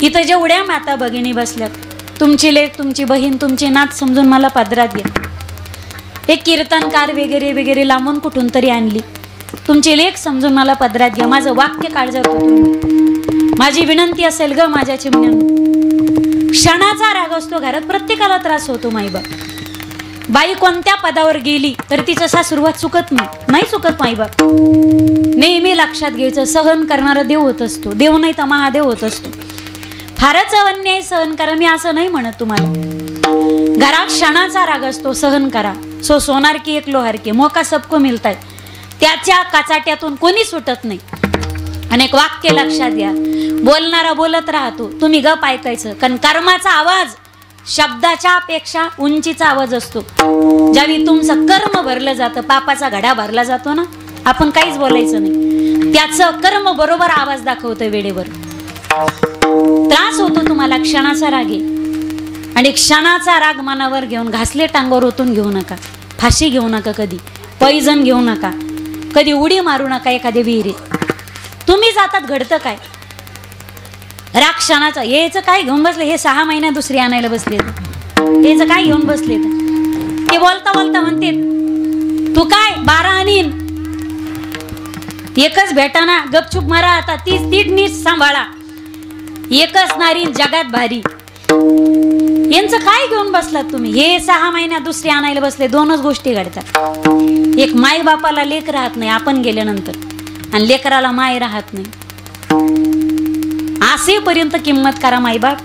S1: इथं जेवढ्या माता भगिनी बसल्यात, तुमची लेक, तुमची बहीण, तुमची नात समजून मला पदरात घ्या. एक कीर्तनकार वगैरे वगैरे लांबून कुठून तरी आणली, तुमची लेक समजून मला पदरात घ्या. माझं वाक्य काळजात तुम्ही, माझी विनंती असेल ग माझ्या चिमण्यानं. क्षणाचा राग असतो घरात, प्रत्येकाला त्रास होतो. माईबाप, बाई कोणत्या पदावर गेली तर तिचं सासुरवात चुकत नाही चुकत. माईबाप नेहमी लक्षात घ्यायचं, सहन करणारा देव होत असतो, देव नाही तर महादेव होत असतो. फारच अन्याय सहन करा, मी असं नाही म्हणत तुम्हाला. घरात क्षणाचा राग असतो, सहन करा. सो सोनार की एक लोहार की, मौका सबको मिळताय. त्याच्या काचाट्यातून कोणी सुटत नाही. आणि एक वाक्य लक्षात घ्या, बोलणारा बोलत राहतो, तुम्ही गप ऐकायचं. कारण कर्माचा आवाज शब्दाच्या पेक्षा उंचीचा आवाज असतो. ज्यावेळी तुमचं कर्म भरलं जातं, पापाचा घडा भरला जातो ना, आपण काहीच बोलायचं नाही, त्याचं कर्म बरोबर आवाज दाखवतं वेळेवर. त्रास होतो तुम्हाला, क्षणाचा राग आहे. आणि क्षणाचा राग मनावर घेऊन घासले टांगवर ओतून घेऊ नका, फाशी घेऊ नका, कधी पैजण घेऊ नका, कधी उडी मारू नका एखाद्या विहिरीत. तुम्ही जातात घडतं काय, राग क्षणाचा. याचं काय घेऊन बसले, हे 6 महिन्यात दुसरी आणायला बसले, याचं काय घेऊन बसले. ते बोलता बोलता म्हणते तू काय 12 आणीन, एकच भेटा ना, गपचूप मारा आता, तीच नीट सांभाळा, एकच नारी जगात भारी. यांचं काय घेऊन बसलात तुम्ही. हे 6 महिन्यात दुसरी आणायला बसले. 2च गोष्टी घडतात, एक माय बापाला लेक राहत नाही आपण गेल्यानंतर, आणि लेकराला माय राहत नाही. असेपर्यंत किंमत करा मायबाप,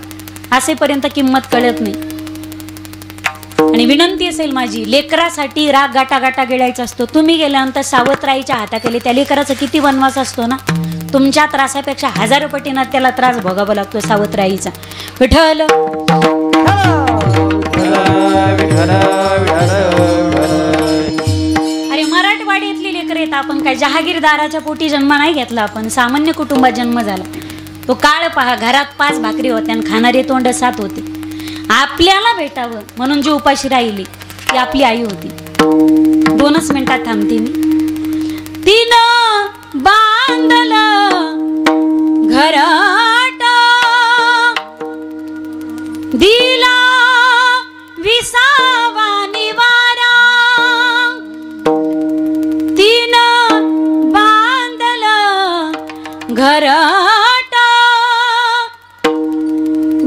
S1: असेपर्यंत किंमत कळत नाही. आणि विनंती असेल माझी, लेकरासाठी राग गाटा गाटा गिळायचा असतो. तुम्ही गेल्यानंतर सावत्राईच्या हाताखाली त्या लेकराचा किती वनवास असतो ना, तुमच्या त्रासापेक्षा 1000 पटीनं त्याला त्रास भोगावा लागतो सावत्राईचा. विठ्ठल अरे मराठवाड्यातली लेकर येत, आपण काय जहागीरदाराच्या पोटी जन्म नाही घेतला, आपण सामान्य कुटुंबात जन्म झाला. तो काळ पहा, घरात 5 भाकरी होत्या आणि खाणारे तोंड 7 होते. आपल्याला भेटावं म्हणून जी उपाशी राहिली ती आपली आई होती. 2च मिनिटात थांबते मी. तिनं बांधलं घराट, दिला विसावा निवारा. तिनं बांधलं घराट,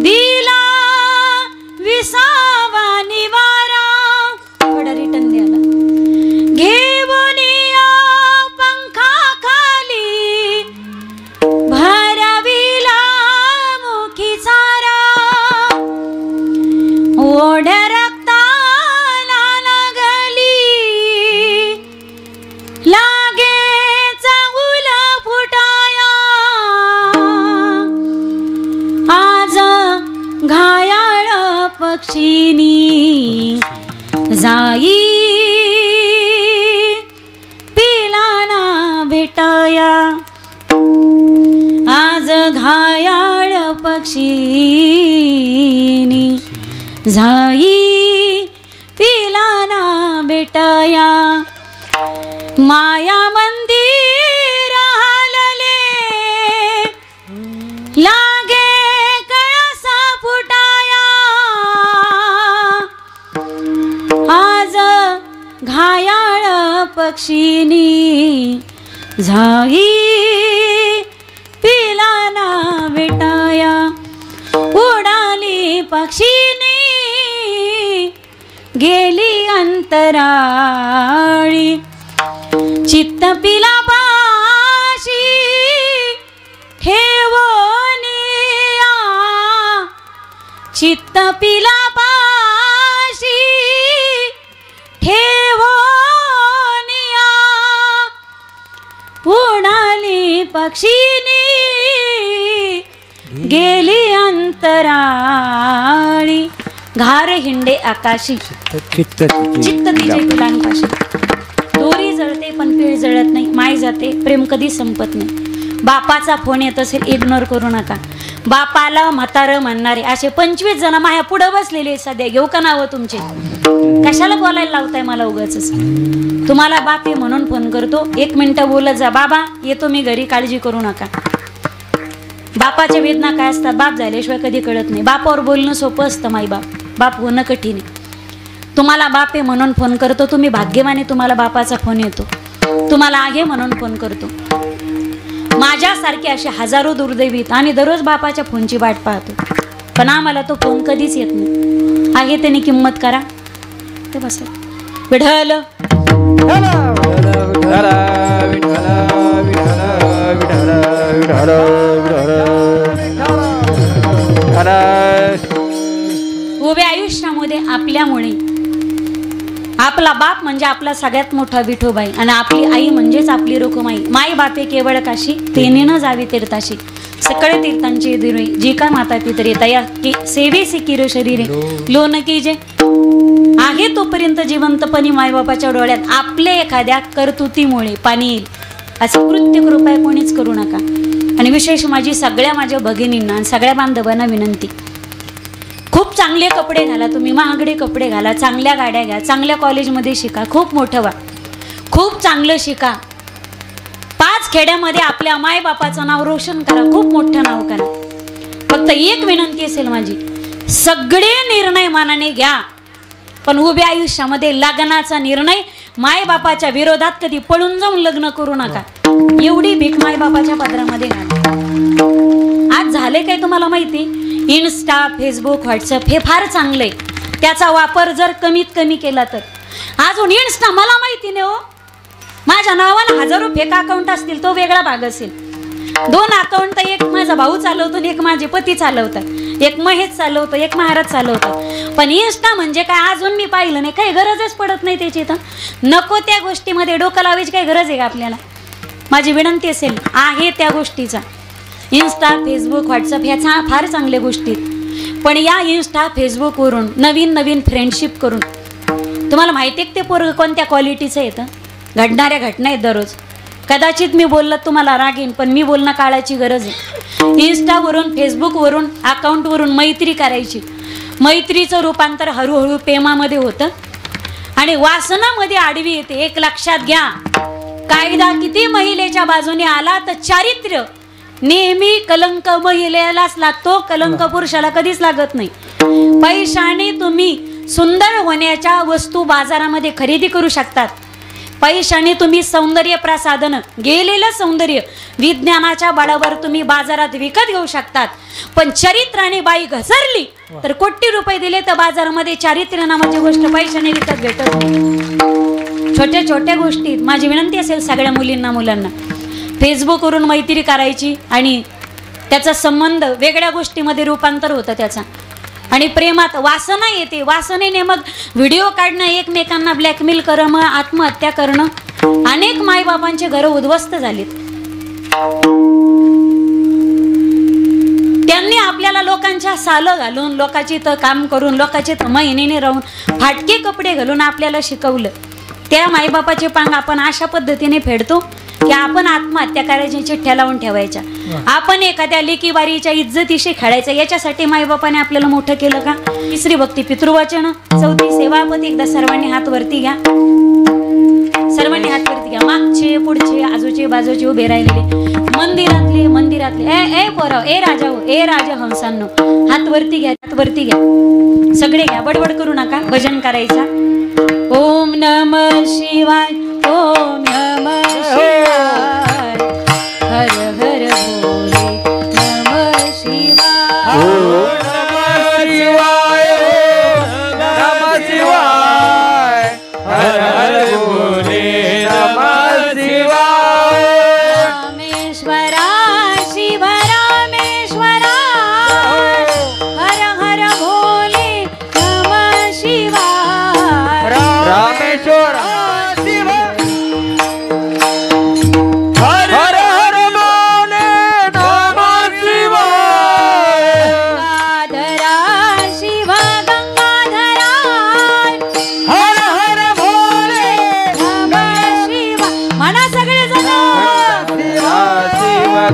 S1: दिला विसावा निवारा. थोडा रिटर्न द्याला. घेऊन या पंखा खाली, भरविला मुखी चारा. ओढ रक्ताला लागली, लागे चांगुल फुटाया. आज घायाळ पक्षीनी जाई, पिलाना भेटाया. आज घायाळ पक्षीनी जाई, पिलाना भेटाया. माया मंदिर हालले, लागे कळसा फुटाया. आज घायाळ पक्षीनी जाई, पिलाना भेटाया. पक्षीने गेली अंतराळी चित्त पिला पाशी ठेवोनिया चित्त पिला पाशी ठेवोनिया उडाली पक्षीने गेली अंतराळी घार हिंडे आकाशी चित्त तिचे फुलांपाशी दोरी जळते पण पीळ जळत नाही माय जाते प्रेम कधी संपत नाही बापाचा फोन येत असेल इग्नोर करू नका बापाला म्हातारं म्हणणारे असे 25 जण माझ्या पुढे बसलेले सध्या घेऊ का नावं तुमचे कशाला बोलायला लावताय मला उगाच तुम्हाला बाप आहे म्हणून फोन करतो 1 मिनिटं बोलत जा बाबा येतो मी घरी काळजी करू नका बापाच्या वेदना काय असतात बाप झाल्याशिवाय कधी कळत नाही बापावर बोलणं सोपं असतं माई बाप होणं कठीण आहे तुम्हाला बाप आहे म्हणून फोन करतो तुम्ही भाग्यवाने तुम्हाला बापाचा फोन येतो तुम्हाला आहे म्हणून फोन करतो माझ्यासारखे असे हजारो दुर्दैवीत आम्ही दररोज बापाच्या फोनची वाट पाहतो पण आम्हाला तो फोन कधीच येत नाही आहे त्याने किंमत करा ते बस विठ्ठल उभ्या आयुष्यामध्ये आपल्यामुळे आपला बाप म्हणजे आपला सगळ्यात मोठा विठोबाई आणि आपली आई म्हणजेच आपली रुक्माई माई बापे केवळ काशी तेने न जावी तीर्थाशी सकळ तीर्थांची दिरुई जी का माता पितरे तया की सेवेसी किरो शरीरे लोन की जे आहे तोपर्यंत जिवंतपणी मायबापाच्या डोळ्यात आपल्या एखाद्या कर्तुतीमुळे पाणी येईल असं कृत्य कृपया कोणीच करू नका आणि विशेष माझी सगळ्या माझ्या भगिनींना आणि सगळ्या बांधवांना विनंती खूप चांगले कपडे घाला तुम्ही महागडे कपडे घाला चांगल्या गाड्या घ्या चांगल्या कॉलेजमध्ये शिका खूप मोठं व्हा खूप चांगलं शिका 5 खेड्यामध्ये आपल्या मायबापाचं नाव रोशन करा खूप मोठं नाव करा फक्त एक विनंती असेल माझी सगळे निर्णय मनाने घ्या पण उभ्या आयुष्यामध्ये लग्नाचा निर्णय मायबापाच्या विरोधात कधी पळून जाऊन लग्न करू नका एवढी भीक मायबापाच्या पदरामध्ये घाला आज झाले काय तुम्हाला माहिती इन्स्टा फेसबुक व्हॉट्सअप हे फार चांगलं आहे त्याचा वापर जर कमीत कमी केला तर अजून इन्स्टा मला माहिती नाही हो माझ्या नावानं हजारो फेक अकाउंट असतील तो वेगळा भाग असेल 2 अकाउंट एक माझा भाऊ चालवतो आणि एक माझे पती चालवतात एक महेश चालवतो एक महाराज चालवतो पण इन्स्टा म्हणजे काय अजून मी पाहिलं नाही काही गरजच पडत नाही त्याची तर नको त्या गोष्टीमध्ये डोकं लावायची काही गरज आहे का आपल्याला माझी विनंती असेल आहे त्या गोष्टीचा इन्स्टा फेसबुक व्हॉट्सअप ह्याचा फार चांगल्या गोष्टी पण या इन्स्टा फेसबुकवरून नवीन फ्रेंडशिप करून तुम्हाला माहिती आहे ते पोरग कोणत्या क्वालिटीचं येतं घडणाऱ्या घटना आहेत दररोज कदाचित मी बोललं तुम्हाला राग येईन पण मी बोलणं काळाची गरज आहे इन्स्टावरून फेसबुकवरून अकाउंटवरून मैत्री करायची मैत्रीचं रूपांतर हळूहळू प्रेमामध्ये होतं आणि वासनामध्ये आडवी येते एक लक्षात घ्या कायदा किती महिलेच्या बाजूने आला तर चारित्र्य नेहमी कलंक महिलेलाच लागतो कलंक पुरुषाला कधीच लागत नाही पैशाने तुम्ही सुंदर होण्याच्या वस्तू बाजारामध्ये खरेदी करू शकतात पैशाने तुम्ही सौंदर्य प्रसाधन गेलेलं सौंदर्य विज्ञानाच्या बळावर तुम्ही बाजारात विकत घेऊ शकतात पण चरित्राने बाई घसरली तर कोटी रुपये दिले तर बाजारामध्ये चारित्र्य नावाची गोष्ट पैशाने विकत भेटत नाही छोट्या छोट्या गोष्टीत माझी विनंती असेल सगळ्या मुलींना मुलांना फेसबुकवरून मैत्री करायची आणि त्याचा संबंध वेगळ्या गोष्टीमध्ये रूपांतर होतं त्याचा आणि प्रेमात वासना येते वासनेने मग व्हिडिओ काढणं एकमेकांना ब्लॅकमेल करणं आत्महत्या करणं अनेक मायबापांचे घरं उद्ध्वस्त झालीत त्यांनी आपल्याला लोकांच्या सालं घालून लोकांची तर काम करून लोकांचे तर महिन्याने राहून फाटके कपडे घालून आपल्याला शिकवलं त्या मायबापाचे पांग आपण अशा पद्धतीने फेडतो की आपण आत्महत्या करायची चिठ्ठ्या लावून ठेवायच्या आपण एखाद्या लेकीबारीच्या इज्जतीशी खेळायचं याच्यासाठी मायबापाने आपल्याला मोठं केलं का तिसरी भक्ती पितृवचन चौथी सेवापती एकदा सर्वांनी हात वरती घ्या सर्वांनी हात वरती घ्या मागचे पुढचे आजूचे बाजूचे उभे राहिलेले मंदिरातले ए पोरव ए राजा हो ए राजा हंसांनो हात वरती घ्या सगळे घ्या बडबड करू नका भजन करायचा ओम नमः शिवाय ओम नमः शिवाय हर हर बोले नमः शिवाय ओम नमः शिवाय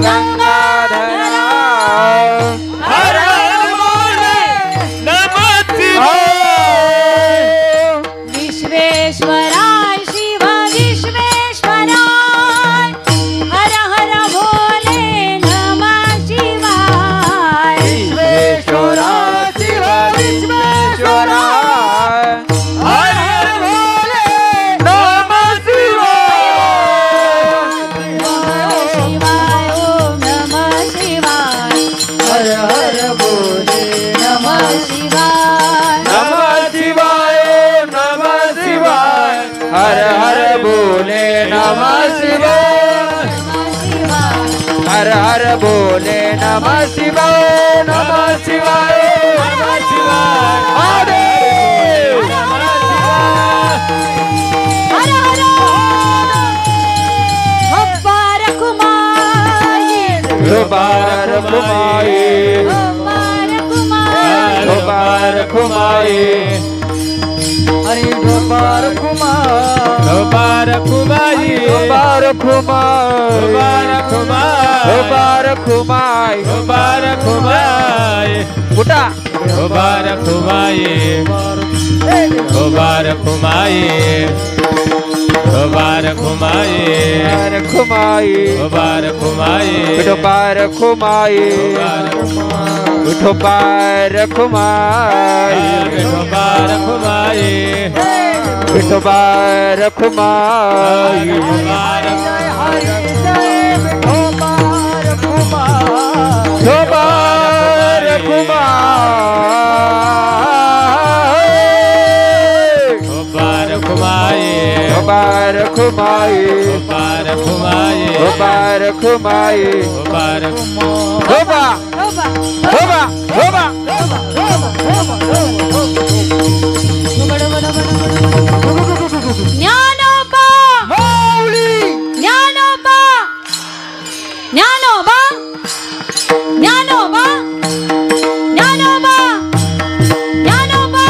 S2: गंगाधरा हर हर बोले नमः शिवाय
S1: विश्वेश्वराय शिव विश्वेश्वराय हर हर भोले नमः शिवाय
S2: विश्वेश्वरा शिव विश्वेश्वरा हर हर भोले नमः
S1: शिवाय ओम नमः शिवाय
S2: हर हर भोले
S1: नमः शिवाय
S2: नमः शिवाय नमः शिवाय हर हर भोले नमः शिवाय हर हर भोले नमः शिवाय नमः शिवाय नमः शिवाय हरे
S1: हर हर अब्बार कुमारी
S2: दोबार कुमाई
S1: अब्बार कुमारी
S2: दोबार कुमाई हरि दोबार कुमार दोबार कुमाई दोबार कुमार दोबार कुमाई दोबार कुमाई उठा दोबार कुमाई दोबार कुमाई दोबार कुमाई कुमाई दोबार कुमाई दोबार कुमाई दोबार कुमाई दोबार कुमाई दोबार कुमाई दोबार कुमाई दोबार कुमाई दोबार कुमाई दोबार कुमाई दोबार दोबा दोबा दोबा
S1: ज्ञानोबा
S2: माऊली
S1: ज्ञानोबा ज्ञानोबा ज्ञानोबा ज्ञानोबा ज्ञानोबा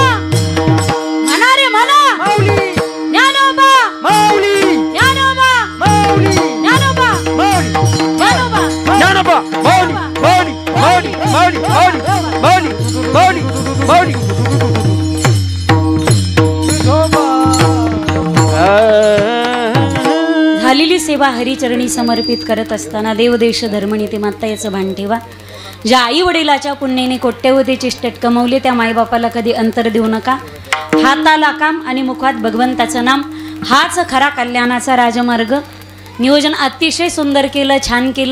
S1: म्हणा रे म्हणा
S2: माऊली
S1: ज्ञानोबा
S2: माऊली
S1: ज्ञानोबा
S2: माऊली
S1: ज्ञानोबा
S2: माऊली
S1: ज्ञानोबा
S2: ज्ञानोबा माऊली माऊली माऊली माऊली माऊली माऊली माऊली
S1: झालेली सेवा हरिचरणी समर्पित करत असताना देवदेश धर्मनीती माता याचं भान ठेवा. ज्या आई वडिलाच्या पुण्याने कोट्यवधी चिष्टट कमवले त्या माईबापाला कधी अंतर देऊ नका. हाताला काम आणि मुखात भगवंताचं नाम हाच खरा कल्याणाचा राजमार्ग. नियोजन अतिशय सुंदर केलं, छान केलं.